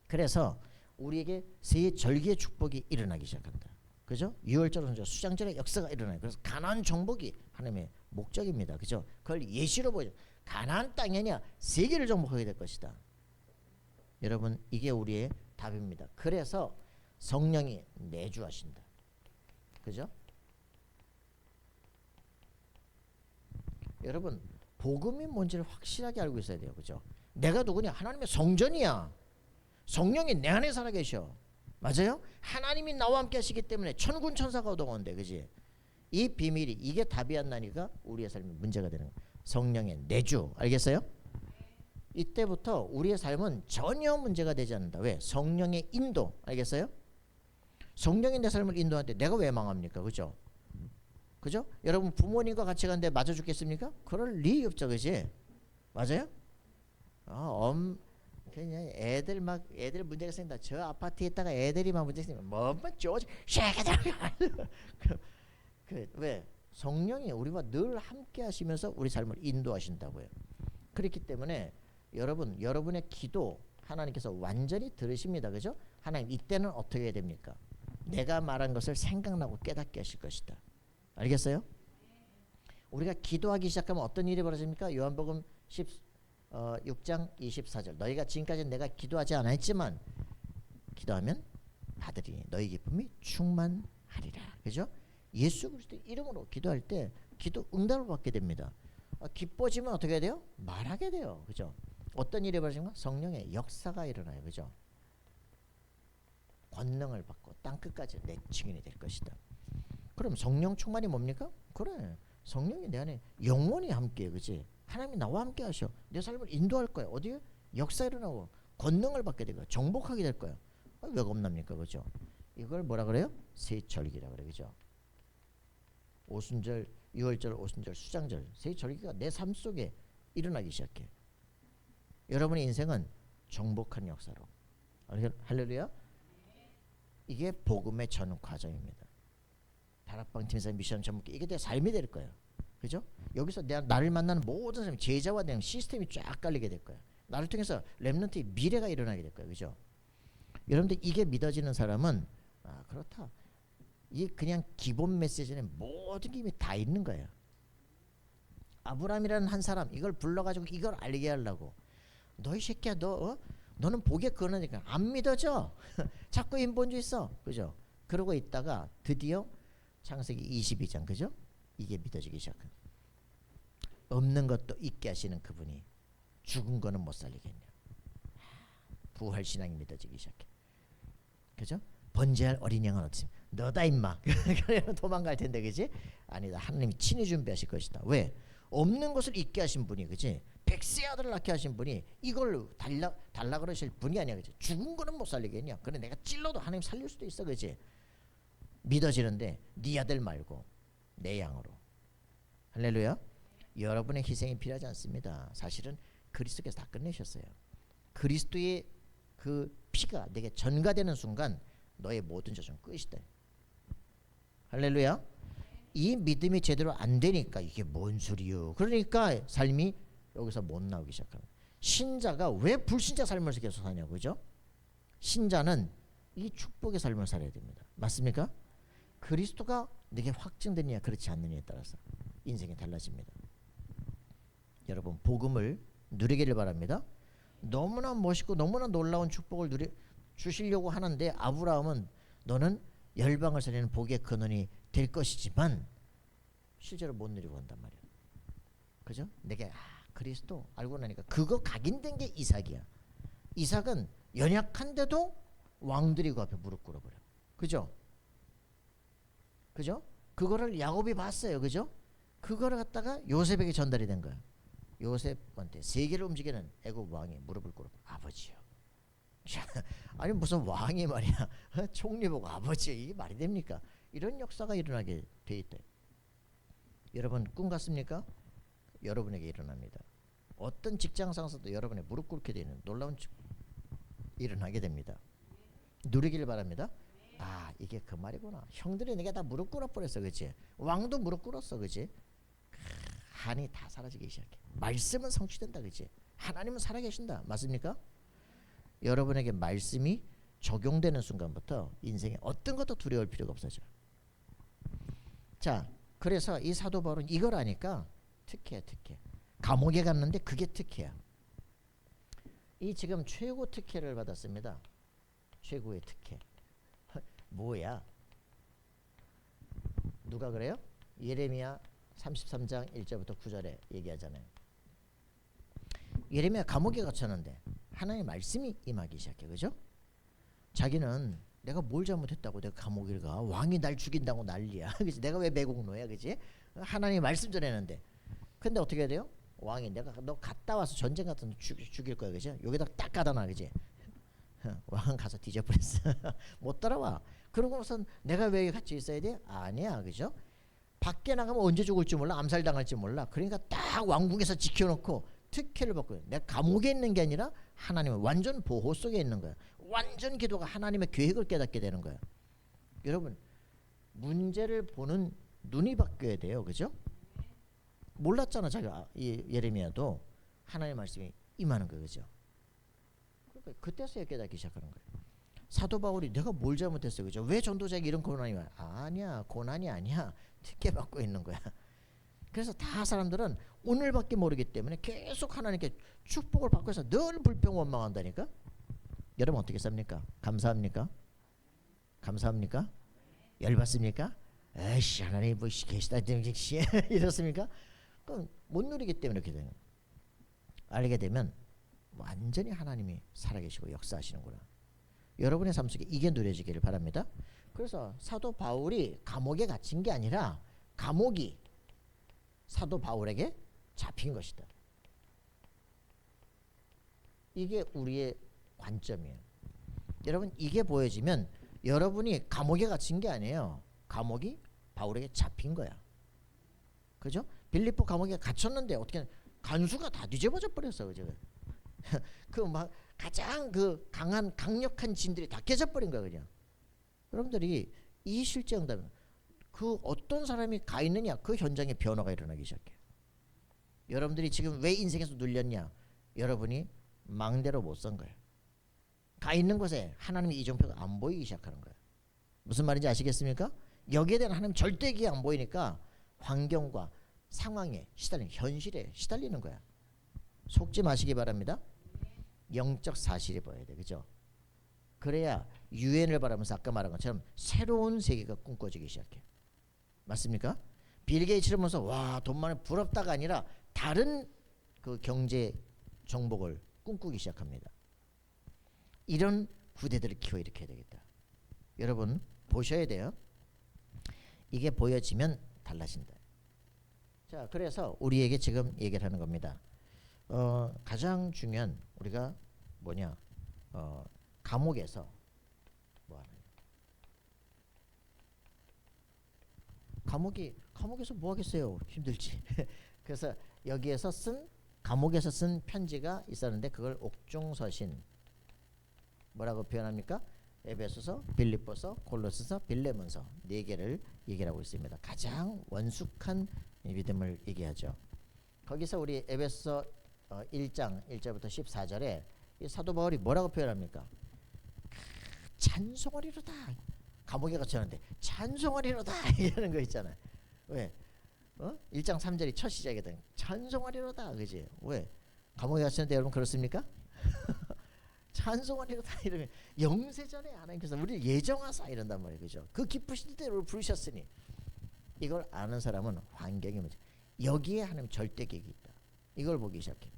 그래서 우리에게 새 절기의 축복이 일어나기 시작한다, 그죠? 유월절, 수장절의 역사가 일어나요. 그래서 가나안 정복이 하나님의 목적입니다, 그죠? 그걸 예시로 보죠. 가나안 땅이 아니야 세계를 정복하게 될 것이다. 여러분 이게 우리의 답입니다. 그래서 성령이 내주하신다, 그죠? 여러분 복음이 뭔지를 확실하게 알고 있어야 돼요. 그죠? 내가 누구냐? 하나님의 성전이야. 성령이 내 안에 살아계셔. 맞아요? 하나님이 나와 함께 하시기 때문에 천군 천사가 얻어온대. 그지? 이 비밀이, 이게 답이 안 나니까 우리의 삶이 문제가 되는 거예요. 성령의 내주. 알겠어요? 이때부터 우리의 삶은 전혀 문제가 되지 않는다. 왜? 성령의 인도. 알겠어요? 성령이 내 삶을 인도하는데 내가 왜 망합니까? 그죠? 그죠? 여러분 부모님과 같이 가는데 맞아 죽겠습니까? 그럴 리이 없죠. 그지? 맞아요? 그냥 애들 문제가 생긴다. 저 아파트에 있다가 애들이 막 문제가 생기면 뭐만 쪼지 왜? 성령이 우리와 늘 함께 하시면서 우리 삶을 인도하신다고요. 그렇기 때문에 여러분의 기도 하나님께서 완전히 들으십니다. 그죠? 하나님 이때는 어떻게 해야 됩니까? 내가 말한 것을 생각나고 깨닫게 하실 것이다. 알겠어요? 우리가 기도하기 시작하면 어떤 일이 벌어집니까? 요한복음 6장 24절. 너희가 지금까지는 내가 기도하지 않았지만 기도하면 받으리니 너희 기쁨이 충만하리라. 그죠? 예수 그리스도 이름으로 기도할 때 기도 응답을 받게 됩니다. 기뻐지면 어떻게 해야 돼요? 말하게 돼요. 그죠? 어떤 일이 벌어집니까? 성령의 역사가 일어나요. 그죠? 권능을 받고 땅끝까지 내 증인이 될 것이다. 그럼 성령 충만이 뭡니까? 그래, 성령이 내 안에 영원히 함께해. 그지? 하나님이 나와 함께 하셔. 내 삶을 인도할 거야. 어디에? 역사 일어나고 권능을 받게 되고 정복하게 될 거야. 왜 겁납니까? 그죠? 이걸 뭐라 그래요? 세절기라 그래. 그죠? 오순절, 유월절, 오순절, 수장절, 세절기가 내 삶 속에 일어나기 시작해. 여러분의 인생은 정복한 역사로. 할렐루야. 이게 복음의 전 과정입니다. 다락방 팀에서 미션 전문기, 이게 내 삶이 될 거예요. 그죠? 여기서 나를 만나는 모든 사람이 제자와 대한 시스템이 쫙 깔리게 될 거예요. 나를 통해서 렘넌트의 미래가 일어나게 될 거예요. 그죠? 여러분들 이게 믿어지는 사람은 그렇다. 이 그냥 기본 메시지는 모든 게 이미 다 있는 거예요. 아브라함이라는 한 사람 이걸 불러가지고 이걸 알게 하려고 너희 새끼야 너는 복에 거느니까 안 믿어져. 자꾸 인본주의 있어. 그죠? 그러고 있다가 드디어 창세기 22장 그죠? 이게 믿어지기 시작한. 없는 것도 있게 하시는 그분이 죽은 거는 못 살리겠냐. 부활 신앙이 믿어지기 시작해. 그죠? 번제할 어린 양은 어떻습니까? 너다 임마. 그러면 도망갈 텐데 그지? 아니다. 하나님이 친히 준비하실 것이다. 왜? 없는 것을 있게 하신 분이 그지? 백세 아들을 낳게 하신 분이 이걸 달라 그러실 분이 아니야. 그지? 죽은 거는 못 살리겠냐. 그래 내가 찔러도 하나님 살릴 수도 있어. 그지? 믿어지는데 네 아들 말고 내 양으로. 할렐루야. 여러분의 희생이 필요하지 않습니다. 사실은 그리스도께서 다 끝내셨어요. 그리스도의 그 피가 내게 전가되는 순간 너의 모든 저주는 끝이다. 할렐루야. 이 믿음이 제대로 안 되니까 이게 뭔 소리요. 그러니까 삶이 여기서 못 나오기 시작합니다. 신자가 왜 불신자 삶을 계속 사냐고. 그죠? 신자는 이 축복의 삶을 살아야 됩니다. 맞습니까? 그리스도가 내게 확증되느냐 그렇지 않느냐에 따라서 인생이 달라집니다. 여러분 복음을 누리기를 바랍니다. 너무나 멋있고 너무나 놀라운 축복을 주시려고 하는데 아브라함은 너는 열방을 살리는 복의 근원이 될 것이지만 실제로 못 누리고 온단 말이야. 그죠? 내게 그리스도 알고 나니까 그거 각인된 게 이삭이야. 이삭은 연약한데도 왕들이 그 앞에 무릎 꿇어버려. 그죠? 그죠? 그거를 야곱이 봤어요. 그죠? 그거를 갖다가 요셉에게 전달이 된 거야. 요셉한테 세계를 움직이는 애굽 왕이 무릎을 꿇어. 아버지요. 아니 무슨 왕이 말이야. 총리 보고 아버지 이게 말이 됩니까? 이런 역사가 일어나게 돼 있대. 여러분 꿈 같습니까? 여러분에게 일어납니다. 어떤 직장 상사도 여러분의 무릎 꿇게 되는 놀라운 일어나게 됩니다. 누리길 바랍니다. 이게 그 말이구나. 형들이 내가 다 무릎 꿇어 버렸어. 그치? 왕도 무릎 꿇었어. 그치? 한이 다 사라지기 시작해. 말씀은 성취된다. 그치? 하나님은 살아계신다. 맞습니까? 여러분에게 말씀이 적용되는 순간부터 인생에 어떤 것도 두려울 필요가 없어져. 자, 그래서 이 사도 바울은 이걸 아니까 특혜야. 특혜. 감옥에 갔는데 그게 특혜야. 이 지금 최고 특혜를 받았습니다. 최고의 특혜. 뭐야? 누가 그래요? 예레미야 33장 1절부터 9절에 얘기하잖아요. 예레미야 감옥에 갇혔는데 하나님의 말씀이 임하기 시작해. 그죠? 자기는 내가 뭘 잘못했다고 내가 감옥에 가, 왕이 날 죽인다고 난리야. 그치? 내가 왜 매국노야. 그치? 하나님이 말씀 전했는데, 근데 어떻게 해야 돼요? 왕이 내가 너 갔다 와서 전쟁 같은 거 죽일 거야. 그치? 여기다 딱 가다놔. 그치? 왕은 가서 뒤져버렸어. 못 따라와. 그러고선 내가 왜 같이 있어야 돼? 아니야. 그죠? 밖에 나가면 언제 죽을지 몰라. 암살당할지 몰라. 그러니까 딱 왕궁에서 지켜놓고 특혜를 받고, 내가 감옥에 있는 게 아니라 하나님의 완전 보호 속에 있는 거야. 완전 기도가 하나님의 계획을 깨닫게 되는 거야. 여러분, 문제를 보는 눈이 바뀌어야 돼요. 그죠? 몰랐잖아. 자기가, 이 예레미야도 하나님의 말씀이 임하는 거예요. 그죠? 그러니까 그때서야 깨닫기 시작하는 거예요. 사도 바울이 내가 뭘 잘못했어. 그죠? 왜 전도자에게 이런 고난이 와요? 아니야. 고난이 아니야. 특혜 받고 있는 거야. 그래서 다 사람들은 오늘밖에 모르기 때문에 계속 하나님께 축복을 받고 해서 늘 불평 원망한다니까. 여러분 어떻게 삽니까? 감사합니까? 감사합니까? 열받습니까? 에이씨 하나님 뭐 계시다 이렇습니까? 그럼 못 누리기 때문에 이렇게 되는 거예요. 알게 되면 완전히 하나님이 살아계시고 역사하시는구나. 여러분의 삶 속에 이게 누려지기를 바랍니다. 그래서 사도 바울이 감옥에 갇힌 게 아니라 감옥이 사도 바울에게 잡힌 것이다. 이게 우리의 관점이에요. 여러분 이게 보여지면 여러분이 감옥에 갇힌 게 아니에요. 감옥이 바울에게 잡힌 거야. 그죠? 빌립보 감옥에 갇혔는데 어떻게 간수가 다 뒤집어져 버렸어. 그죠? 그 막 가장 그 강한 강력한 진들이 다 깨져버린 거야. 그냥. 여러분들이 이 실제 응답은 그 어떤 사람이 가 있느냐 그 현장에 변화가 일어나기 시작해요. 여러분들이 지금 왜 인생에서 눌렸냐? 여러분이 망대로 못 선 거예요. 가 있는 곳에 하나님의 이정표가 안 보이기 시작하는 거예요. 무슨 말인지 아시겠습니까? 여기에 대한 하나님 절대기가 안 보이니까 환경과 상황에 시달리는, 현실에 시달리는 거야. 속지 마시기 바랍니다. 영적 사실이 보여야 돼. 그죠? 그래야 유엔을 바라면서 아까 말한 것처럼 새로운 세계가 꿈꿔지기 시작해. 맞습니까? 빌 게이츠를 보면서 와, 돈 많이 부럽다가 아니라 다른 그 경제 정복을 꿈꾸기 시작합니다. 이런 후대들을 키워 일으켜야 되겠다. 여러분 보셔야 돼요. 이게 보여지면 달라진다. 자, 그래서 우리에게 지금 얘기를 하는 겁니다. 가장 중요한 우리가 뭐냐? 감옥에서 뭐 하느냐? 감옥에서 뭐 하겠어요? 힘들지. 그래서 여기에서 감옥에서 쓴 편지가 있었는데 그걸 옥중서신 뭐라고 표현합니까? 에베소서, 빌립보서, 골로새서, 빌레몬서 4개를 얘기하고 있습니다. 가장 원숙한 믿음을 얘기하죠. 거기서 우리 에베소서 1장 1절부터 14절에 이 사도 바울이 뭐라고 표현합니까? 찬송하리로다. 감옥에 갇혔는데 찬송하리로다 이러는 거 있잖아요. 왜? 1장 3절이 첫 시작이거든. 찬송하리로다. 그지? 왜? 감옥에 갇혔는데 여러분 그렇습니까? 찬송하리로다 이러면 영세전에 하나님께서 우리를 예정하사 이런단 말이에요. 그죠? 그 기쁘신 때로 부르셨으니 이걸 아는 사람은 환경이 문제. 여기에 하나님 절대 계획이 있다. 이걸 보기 시작해.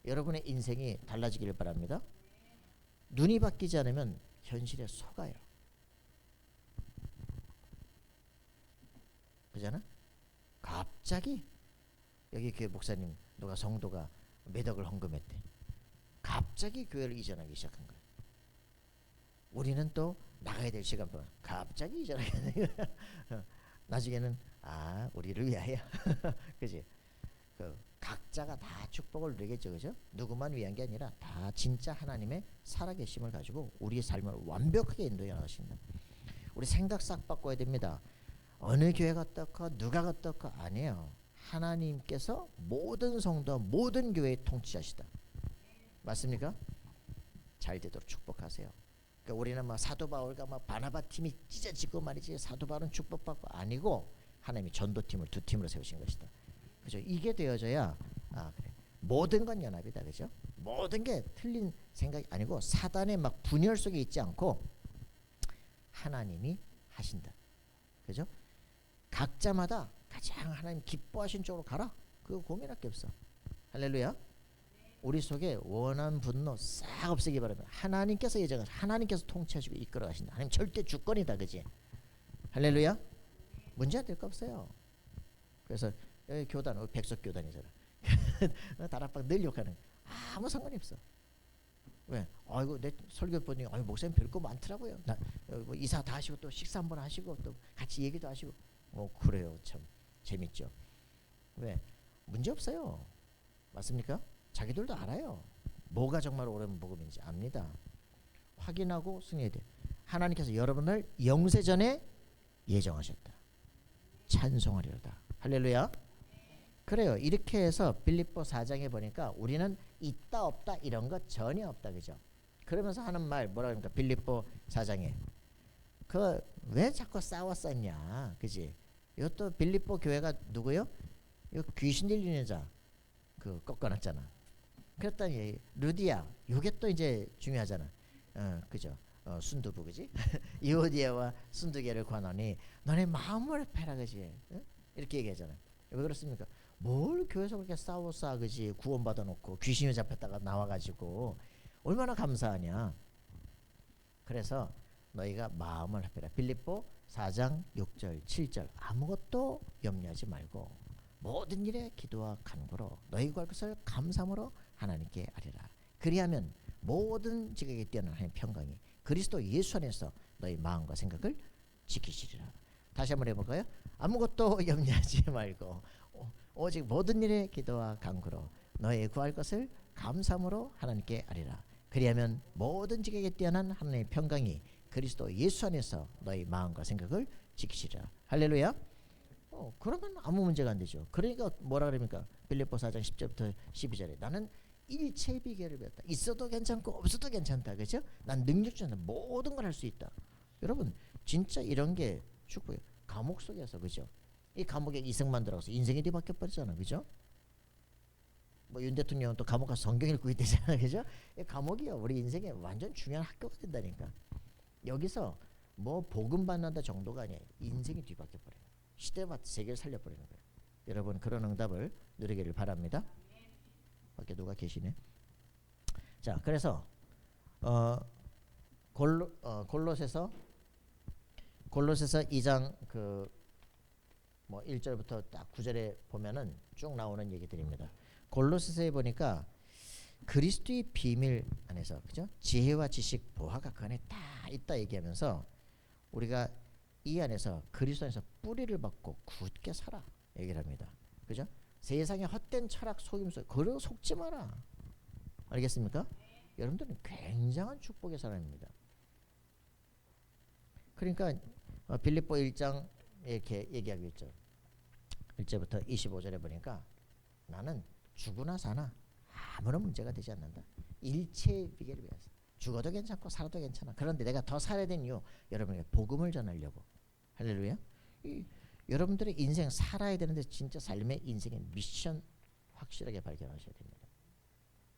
여러분의 인생이 달라지기를 바랍니다. 눈이 바뀌지 않으면 현실에 속아요. 그잖아? 갑자기 여기 교회 목사님 누가 성도가 매덕을 헌금했대. 갑자기 교회를 이전하기 시작한 거야. 우리는 또 나가야 될 시간 동안 갑자기 이전하게 돼. 나중에는 우리를 위하여. 그지? 그 각자가 다 축복을 누리겠죠. 그죠? 누구만 위한 게 아니라 다 진짜 하나님의 살아계심을 가지고 우리의 삶을 완벽하게 인도해 나가신다. 우리 생각 싹 바꿔야 됩니다. 어느 교회가 어떻고 누가 어떻고 아니에요. 하나님께서 모든 성도와 모든 교회의 통치자시다. 맞습니까? 잘 되도록 축복하세요. 그러니까 우리는 막 사도 바울과 막 바나바 팀이 찢어지고 말이지, 사도 바울은 축복받고 아니고 하나님이 전도팀을 2팀으로 세우신 것이다. 그죠? 이게 되어져야 그래. 모든 건 연합이다. 그죠? 모든 게 틀린 생각이 아니고 사단의 막 분열 속에 있지 않고 하나님이 하신다. 그죠? 각자마다 가장 하나님 기뻐하신 쪽으로 가라. 그거 고민할 게 없어. 할렐루야. 우리 속에 원한 분노 싹 없애기 바랍니다. 하나님께서 예정하신, 하나님께서 통치하시고 이끌어 가신다. 하나님 절대 주권이다, 그지? 할렐루야. 문제가 될 거 없어요. 그래서 여기 교단 백석 교단이잖아. 다락방 늘 욕하는 거. 아무 상관이 없어. 왜? 아이고 내 설교 보니 아이 목사님 별거 많더라고요. 뭐 이사 다 하시고 또 식사 한번 하시고 또 같이 얘기도 하시고. 그래요. 참 재밌죠. 왜? 문제 없어요. 맞습니까? 자기들도 알아요. 뭐가 정말 옳은 복음인지 압니다. 확인하고 승리해야 돼. 하나님께서 여러분을 영세전에 예정하셨다. 찬송하리로다. 할렐루야. 그래요. 이렇게 해서 빌립보 4장에 보니까 우리는 있다 없다 이런 거 전혀 없다, 그죠? 그러면서 하는 말 뭐라 그러니까 빌립보 4장에 그 왜 자꾸 싸웠었냐, 그지? 이것도 빌립보 교회가 누구요? 이 귀신 들리는 여자 그 꺾어놨잖아. 그랬더니 루디아, 이게 또 이제 중요하잖아. 그죠? 순두부, 그지? 이오디아와 순두개를 관하니 너네 마음을 패라, 그지? 이렇게 얘기하잖아. 왜 그렇습니까? 뭘 교회에서 그렇게 싸웠어, 그지? 구원받아 놓고 귀신이 잡혔다가 나와가지고 얼마나 감사하냐. 그래서 너희가 마음을 합해라. 빌립보 4장 6절 7절 아무것도 염려하지 말고 모든 일에 기도와 간구로 너희 구할 것을 감사함으로 하나님께 아뢰라. 그리하면 모든 지각에 뛰어난 하나님의 평강이 그리스도 예수 안에서 너희 마음과 생각을 지키시리라. 다시 한번 해볼까요? 아무것도 염려하지 말고 오직 모든 일에 기도와 간구로 너희 구할 것을 감사함으로 하나님께 아뢰라. 그리하면 모든 지각에 뛰어난 하나님의 평강이 그리스도 예수 안에서 너희 마음과 생각을 지키시리라. 할렐루야. 그러면 아무 문제가 안 되죠. 그러니까 뭐라 그럽니까? 빌립보 4장 10절부터 12절에 나는 일체의 비결을 배웠다. 있어도 괜찮고 없어도 괜찮다. 그죠? 난 능력자는 모든 걸 할 수 있다. 여러분 진짜 이런 게 축복이에요. 감옥 속에서, 그죠? 이 감옥에 이승만 들어가서 인생이 뒤바뀌어 버리잖아, 그죠? 뭐 윤 대통령은 또 감옥 가서 성경 읽고 있대잖아, 그죠? 이 감옥이요 우리 인생에 완전 중요한 학교가 된다니까. 여기서 뭐 복음 받는다 정도가 아니야. 인생이 뒤바뀌어 버려. 시대와 세계를 살려버리는 거예요. 여러분 그런 응답을 누리기를 바랍니다. 밖에 누가 계시네. 자, 그래서 골로새서 2장 뭐 1절부터 딱 9절에 보면은 쭉 나오는 얘기들입니다. 골로새서에 보니까 그리스도의 비밀 안에서, 그죠? 지혜와 지식, 보화가 그 안에 다 있다 얘기하면서 우리가 이 안에서 그리스도 안에서 뿌리를 받고 굳게 살아 얘기를 합니다. 그죠? 세상의 헛된 철학 속임수 그러 속지 마라. 알겠습니까? 여러분들은 굉장한 축복의 사람입니다. 그러니까 빌립보 1장 이렇게 얘기하고 있죠. 1절부터 25절에 보니까 나는 죽으나 사나 아무런 문제가 되지 않는다. 일체의 비결을 배웠어. 죽어도 괜찮고 살아도 괜찮아. 그런데 내가 더 살아야 되는 이유 여러분에게 복음을 전하려고. 할렐루야. 여러분들의 인생 살아야 되는데 진짜 삶의 인생의 미션 확실하게 발견하셔야 됩니다.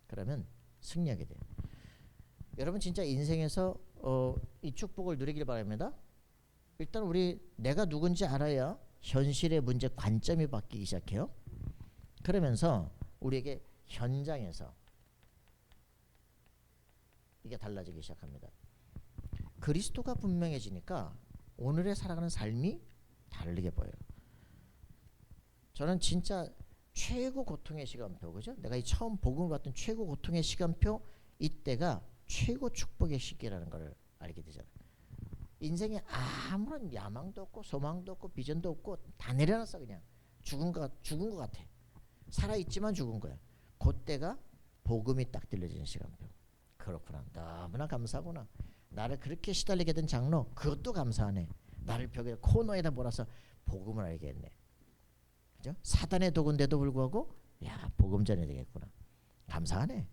그러면 승리하게 돼요. 여러분 진짜 인생에서 이 축복을 누리길 바랍니다. 일단 우리 내가 누군지 알아야 현실의 문제 관점이 바뀌기 시작해요. 그러면서 우리에게 현장에서 이게 달라지기 시작합니다. 그리스도가 분명해지니까 오늘의 살아가는 삶이 다르게 보여요. 저는 진짜 최고 고통의 시간표, 그죠? 내가 이 처음 복음을 받던 최고 고통의 시간표, 이때가 최고 축복의 시기라는 걸 알게 되잖아요. 인생에 아무런 야망도 없고 소망도 없고 비전도 없고 다 내려놨어. 그냥 죽은 것 같아. 살아있지만 죽은 거야. 그때가 복음이 딱 들려지는 시간표. 그렇구나. 너무나 감사하구나. 나를 그렇게 시달리게 된 장로, 그것도 감사하네. 나를 벽에 코너에다 몰아서 복음을 알겠네. 그죠? 사단의 도구인데도 불구하고 야, 복음 전해야 되겠구나. 감사하네.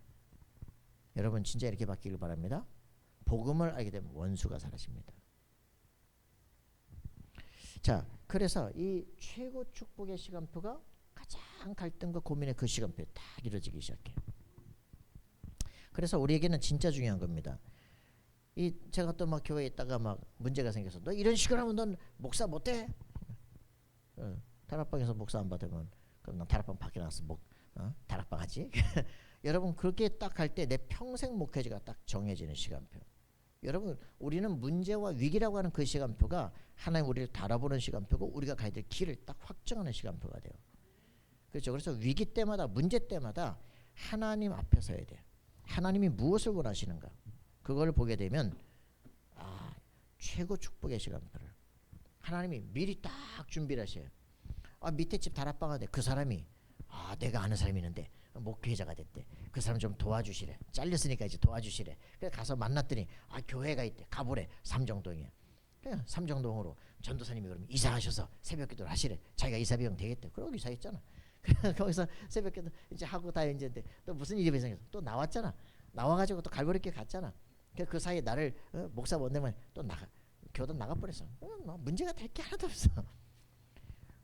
여러분 진짜 이렇게 바뀌길 바랍니다. 복음을 알게 되면 원수가 사라집니다. 자, 그래서 이 최고 축복의 시간표가 가장 갈등과 고민의 그 시간표에 딱 이루어지기 시작해요. 그래서 우리에게는 진짜 중요한 겁니다. 제가 또 막 교회에 있다가 막 문제가 생겨서 너 이런 식으로 하면 넌 목사 못돼? 다락방에서 목사 안 받으면 그럼 난 다락방 밖에 나가서 다락방 하지? 여러분 그렇게 딱 할 때 내 평생 목회지가 딱 정해지는 시간표. 여러분 우리는 문제와 위기라고 하는 그 시간표가 하나님 우리를 달아보는 시간표고 우리가 가야 될 길을 딱 확정하는 시간표가 돼요. 그렇죠. 그래서 위기 때마다 문제 때마다 하나님 앞에 서야 돼. 하나님이 무엇을 원하시는가 그걸 보게 되면 최고 축복의 시간표를 하나님이 미리 딱 준비를 하셔요. 밑에 집 다락방한테 그 사람이 내가 아는 사람이 있는데 목회자가 됐대. 그 사람 좀 도와주시래. 잘렸으니까 이제 도와주시래. 그래서 가서 만났더니 교회가 있대. 가보래. 삼정동이야. 그냥 삼정동으로 전도사님이 그러면 이사하셔서 새벽기도를 하시래. 자기가 이사비용 되겠대. 그러고 이사했잖아. 거기서 새벽기도 이제 하고 다 이제 또 무슨 일이 발생해서 또 나왔잖아. 나와가지고 또 갈보리교회 갔잖아. 그 사이에 나를 목사 원내만 또 교단 나가버렸어. 문제가 될 게 하나도 없어.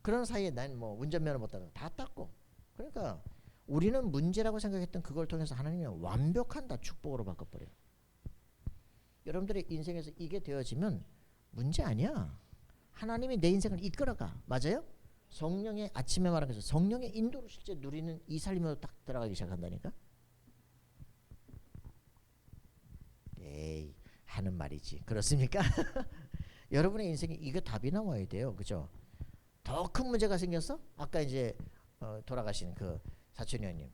그런 사이에 난 뭐 운전면허 못 따는 다 땄고. 그러니까 우리는 문제라고 생각했던 그걸 통해서 하나님이 완벽한 다 축복으로 바꿔버려요. 여러분들의 인생에서 이게 되어지면 문제 아니야. 하나님이 내 인생을 이끌어가. 맞아요? 성령의 아침에 말한 것처럼 성령의 인도를 실제 누리는 이 삶으로 딱 들어가기 시작한다니까. 에이 하는 말이지. 그렇습니까? 여러분의 인생에 이게 답이 나와야 돼요. 그죠? 더 큰 문제가 생겼어? 아까 이제 돌아가신 그 사촌 형님.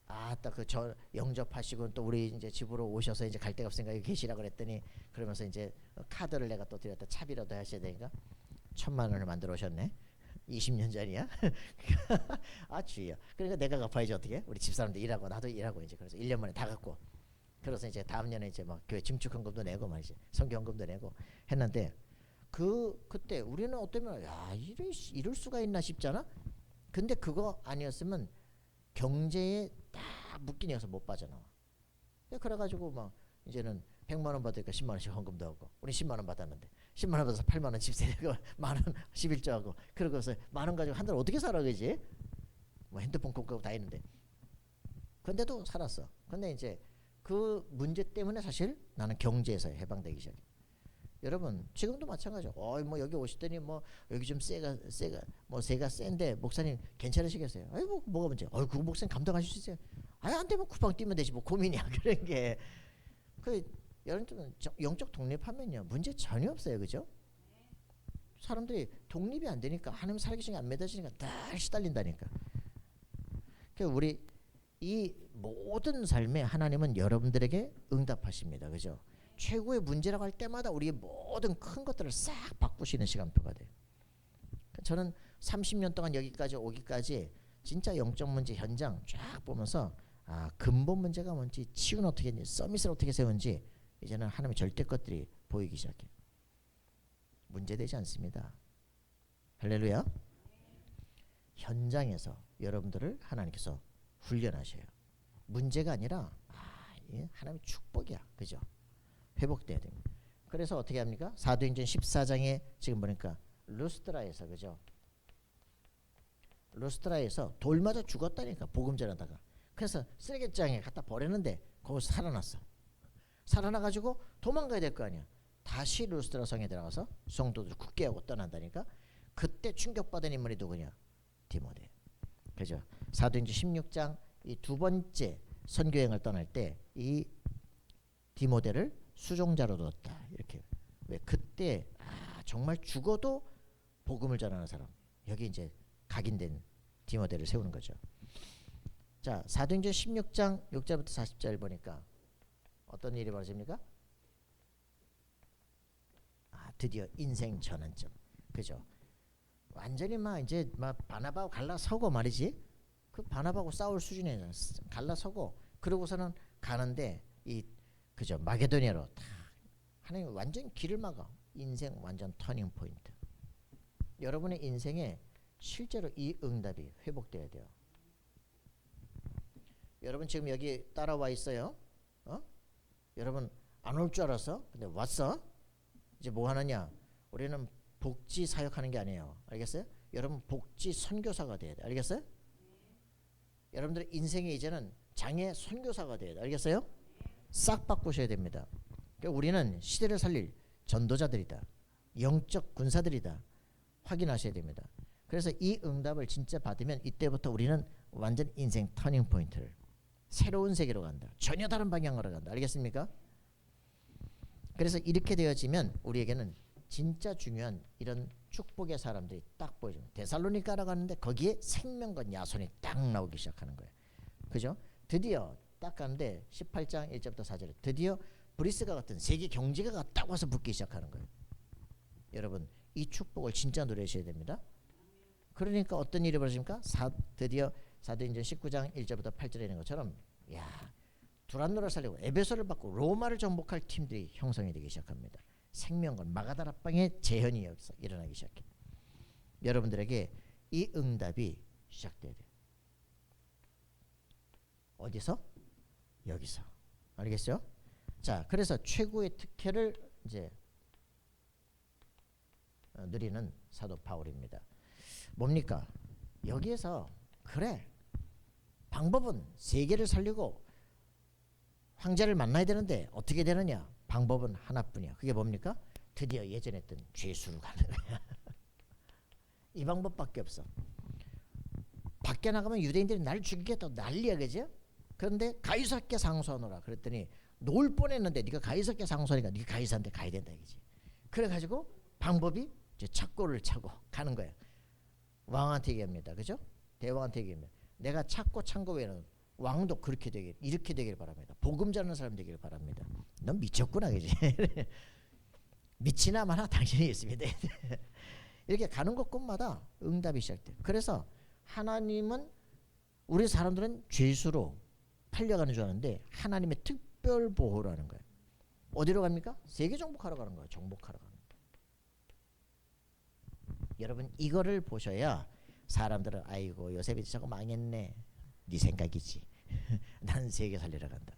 딱 그 저 영접하시고 또 우리 이제 집으로 오셔서 이제 갈 데가 없으니까 여기 계시라 그랬더니 그러면서 이제 카드를 내가 또 드렸다. 차비라도 하셔야 되니까 1,000만 원을 만들어 오셨네. 20년 전이야. 주여. 그러니까 내가 갚아야지 어떻게? 우리 집사람도 일하고 나도 일하고 이제 그래서 1년 만에 다 갚고. 그래서 이제 다음 년에 이제 막 교회 증축헌금도 내고 말이지. 성경헌금도 내고 했는데 그때 우리는 어쩌면 이럴 수가 있나 싶잖아. 근데 그거 아니었으면 경제에 딱 묶인 여서 못 빠져나와. 그래가지고 막 이제는 100만 원 받으니까 10만 원씩 헌금도 하고 우리 10만 원 받았는데 10만 원 받아서 8만 원 집세 내고 만 원 11조 하고 그러고서 만 원 가지고 한 달 어떻게 살아 그지? 뭐 핸드폰 공짜고 다 했는데 근데도 살았어. 근데 이제 그 문제 때문에 사실 나는 경제에서 해방되기 시작해. 여러분 지금도 마찬가지죠. 뭐 여기 오시더니 뭐 여기 좀 세가 센데 목사님 괜찮으시겠어요? 뭐가 문제? 그 목사님 감당하실 수 있어요? 안 되면 쿠팡 뛰면 되지 뭐 고민이야. 그런 게 여러분 영적 독립하면요 문제 전혀 없어요. 그죠? 사람들이 독립이 안 되니까 하나님 살아계신 게 안 맺어지니까 다 시달린다니까. 그러니까 우리 이 모든 삶에 하나님은 여러분들에게 응답하십니다. 그죠? 최고의 문제라고 할 때마다 우리의 모든 큰 것들을 싹 바꾸시는 시간표가 돼요. 저는 30년 동안 여기까지 오기까지 진짜 영적 문제 현장 쫙 보면서 근본 문제가 뭔지 치유는 어떻게 했는지 서밋을 어떻게 세운지 이제는 하나님의 절대 것들이 보이기 시작해요. 문제되지 않습니다. 할렐루야. 현장에서 여러분들을 하나님께서 훈련하셔요. 문제가 아니라 하나님의 축복이야. 그죠? 회복돼야 됩니다. 그래서 어떻게 합니까? 사도행전 14장에 지금 보니까 루스드라에서 그죠? 루스드라에서 돌 맞아 죽었다니까 복음 전하다가. 그래서 쓰레기장에 갖다 버렸는데 거기서 살아났어. 살아나가지고 도망가야 될 거 아니야. 다시 루스드라 성에 들어가서 성도들 굳게 하고 떠난다니까. 그때 충격받은 인물이 누구냐? 디모데. 그죠? 사도행전 16장 이 두 번째 선교행을 떠날 때 이 디모데를 수종자로 뒀다. 이렇게. 왜 그때 정말 죽어도 복음을 전하는 사람. 여기 이제 각인된 디모데를 세우는 거죠. 자, 사도행전 16장 6절부터 40절 보니까 어떤 일이 벌어집니까? 드디어 인생 전환점. 그죠? 완전히 이제 바나바하고 갈라서고 말이지. 그 바나바하고 싸울 수준에 갈라서고 그러고서는 가는데 그죠? 마게도니아로 다 하나님 완전 길을 막아. 인생 완전 터닝 포인트. 여러분의 인생에 실제로 이 응답이 회복돼야 돼요. 여러분 지금 여기 따라와 있어요. 여러분 안 올 줄 알았어? 근데 왔어? 이제 뭐 하느냐? 우리는 복지 사역하는 게 아니에요. 알겠어요? 여러분 복지 선교사가 돼야 돼. 알겠어요? 여러분들의 인생에 이제는 장애 선교사가 돼야 돼. 알겠어요? 싹 바꾸셔야 됩니다. 그러니까 우리는 시대를 살릴 전도자들이다. 영적 군사들이다. 확인하셔야 됩니다. 그래서 이 응답을 진짜 받으면 이때부터 우리는 완전 인생 터닝 포인트를 새로운 세계로 간다. 전혀 다른 방향으로 간다. 알겠습니까? 그래서 이렇게 되어지면 우리에게는 진짜 중요한 이런 축복의 사람들이 딱 보여요. 데살로니가로 가는데 거기에 생명과 야손이 딱 나오기 시작하는 거예요. 그죠? 드디어 딱 가는데 18장 1절부터 4절에 드디어 브리스가 같은 세계 경제가 딱 와서 붙기 시작하는 거예요. 여러분 이 축복을 진짜 누리셔야 됩니다. 그러니까 어떤 일이 벌어집니까? 드디어 사도행전 19장 1절부터 8절에 있는 것처럼 두란노를 살리고 에베소를 받고 로마를 정복할 팀들이 형성이 되기 시작합니다. 생명건 마가다락방의 재현이 여기서 일어나기 시작해. 여러분들에게 이 응답이 시작돼야 돼요. 어디서? 여기서. 알겠어요? 자, 그래서 최고의 특혜를 이제 누리는 사도 바울입니다. 뭡니까? 여기에서 그래 방법은 세계를 살리고 황제를 만나야 되는데 어떻게 되느냐? 방법은 하나뿐이야. 그게 뭡니까? 드디어 예전에 했던 죄수로 가는 거야. 이 방법밖에 없어. 밖에 나가면 유대인들이 날 죽이겠다고 난리야, 그죠? 그런데 가이사께 상소하노라 그랬더니 놓을 뻔했는데 네가 가이사께 상소하니까 네가 가이사한테 가야 된다 이거지. 그래가지고 방법이 이제 착고를 차고 가는 거야. 왕한테 얘기합니다, 그죠? 대왕한테 얘기합니다. 내가 찾고 찬 거 외에는 왕도 그렇게 되길 이렇게 되길 바랍니다. 복음 전하는 사람 되길 바랍니다. 넌 미쳤구나, 그지? 미치나 마나 당신이 있습니다. 이렇게 가는 곳곳마다 응답이 시작돼. 그래서 하나님은 우리 사람들은 죄수로 팔려가는 줄 아는데 하나님의 특별 보호라는 거예요. 어디로 갑니까? 세계 정복하러 가는 거예요. 정복하러 가는 거예요. 여러분 이거를 보셔야 사람들은 아이고 요셉이 저거 망했네. 네 생각이지. 나는 세계 살리러 간다.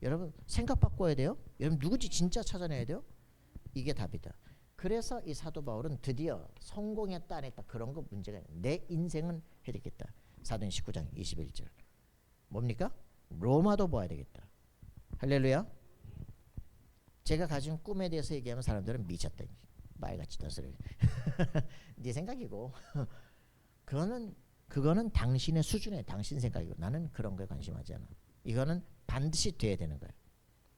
여러분 생각 바꿔야 돼요. 여러분 누구지 진짜 찾아내야 돼요. 이게 답이다. 그래서 이 사도 바울은 드디어 성공했다 안 했다 그런 거 문제가 아니에요. 내 인생은 해야겠다. 사도행 19장 21절 뭡니까? 로마도 봐야 되겠다. 할렐루야. 제가 가진 꿈에 대해서 얘기하면 사람들은 미쳤다. 말 같지도 않은 소리. 네 생각이고 그거는 당신의 수준에 당신 생각이고 나는 그런 거에 관심하지 않아. 이거는 반드시 돼야 되는 거예요.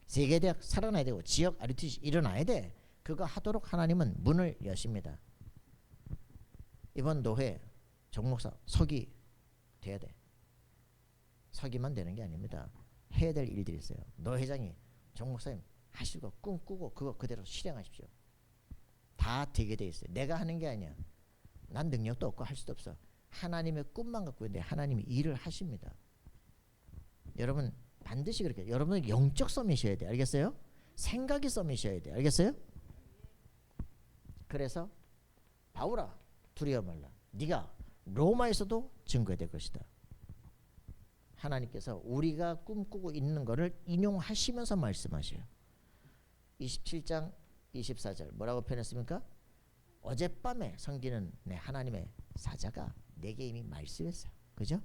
세계대학 살아나야 되고 지역 RUTC 일어나야 돼. 그거 하도록 하나님은 문을 여십니다. 이번 노회 정목사 서기 돼야 돼. 서기만 되는 게 아닙니다. 해야 될 일들이 있어요. 노 회장이 정목사님 하시고 꿈꾸고 그거 그대로 실행하십시오. 다 되게 돼 있어요. 내가 하는 게 아니야. 난 능력도 없고 할 수도 없어. 하나님의 꿈만 갖고 있는데 하나님이 일을 하십니다. 여러분 반드시 그렇게 여러분은 영적 썸이셔야 돼. 알겠어요? 생각이 썸이셔야 돼. 알겠어요? 그래서 바울아 두려워 말라. 네가 로마에서도 증거될 것이다. 하나님께서 우리가 꿈꾸고 있는 것을 인용하시면서 말씀하셔요. 27장 24절 뭐라고 표현했습니까? 어젯밤에 섬기는 내 하나님의 사자가 내게 이미 말씀했어요. 그죠?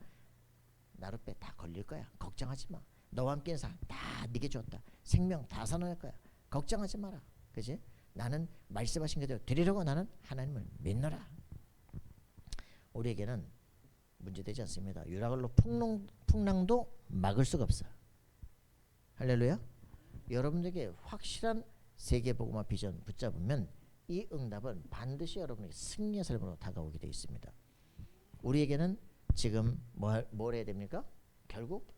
나룻배 다 걸릴 거야. 걱정하지 마. 너와 함께 사 다 네게 줬다. 생명 다 살아날 거야. 걱정하지 마라. 그지? 나는 말씀하신 그대로 되리려고 나는 하나님을 믿노라. 우리에게는 문제되지 않습니다. 유라굴로 풍랑도 막을 수가 없어. 할렐루야. 여러분들에게 확실한 세계복음화 비전 붙잡으면 이 응답은 반드시 여러분에게 승리의 삶으로 다가오게 되어 있습니다. 우리에게는 지금 뭘 해야 됩니까? 결국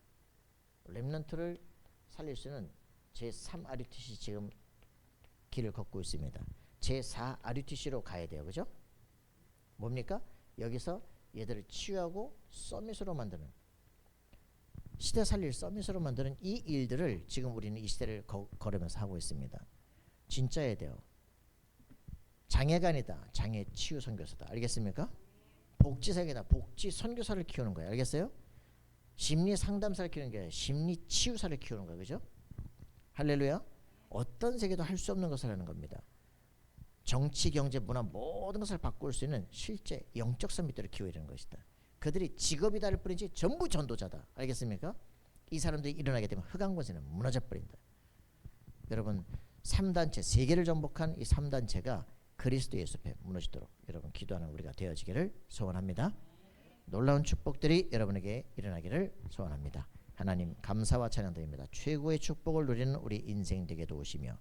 렘넌트를 살릴 수 있는 제3 RUTC 지금 길을 걷고 있습니다. 제4 RUTC로 가야 돼요. 그죠? 뭡니까? 여기서 얘들을 치유하고 서밋으로 만드는 시대 살릴 서밋으로 만드는 이 일들을 지금 우리는 이 시대를 걸으면서 하고 있습니다. 진짜 해야 돼요. 장애가 아니다. 장애 치유 선교사다. 알겠습니까? 복지사역이다. 복지 선교사를 키우는 거예요. 알겠어요? 심리 상담사를 키우는 게 아니라 심리 치유사를 키우는 거예요. 그죠? 할렐루야. 어떤 세계도 할 수 없는 것을 하는 겁니다. 정치, 경제, 문화 모든 것을 바꿀 수 있는 실제 영적 선비들을 키우는 것이다. 그들이 직업이 다를 뿐이지 전부 전도자다. 알겠습니까? 이 사람들이 일어나게 되면 흑암권세는 무너져 버린다. 여러분 3단체 세계를 정복한 이 3단체가 그리스도 예수 앞에 무너지도록 여러분 기도하는 우리가 되어지기를 소원합니다. 놀라운 축복들이 여러분에게 일어나기를 소원합니다. 하나님 감사와 찬양드립니다. 최고의 축복을 누리는 우리 인생 되게 도우시며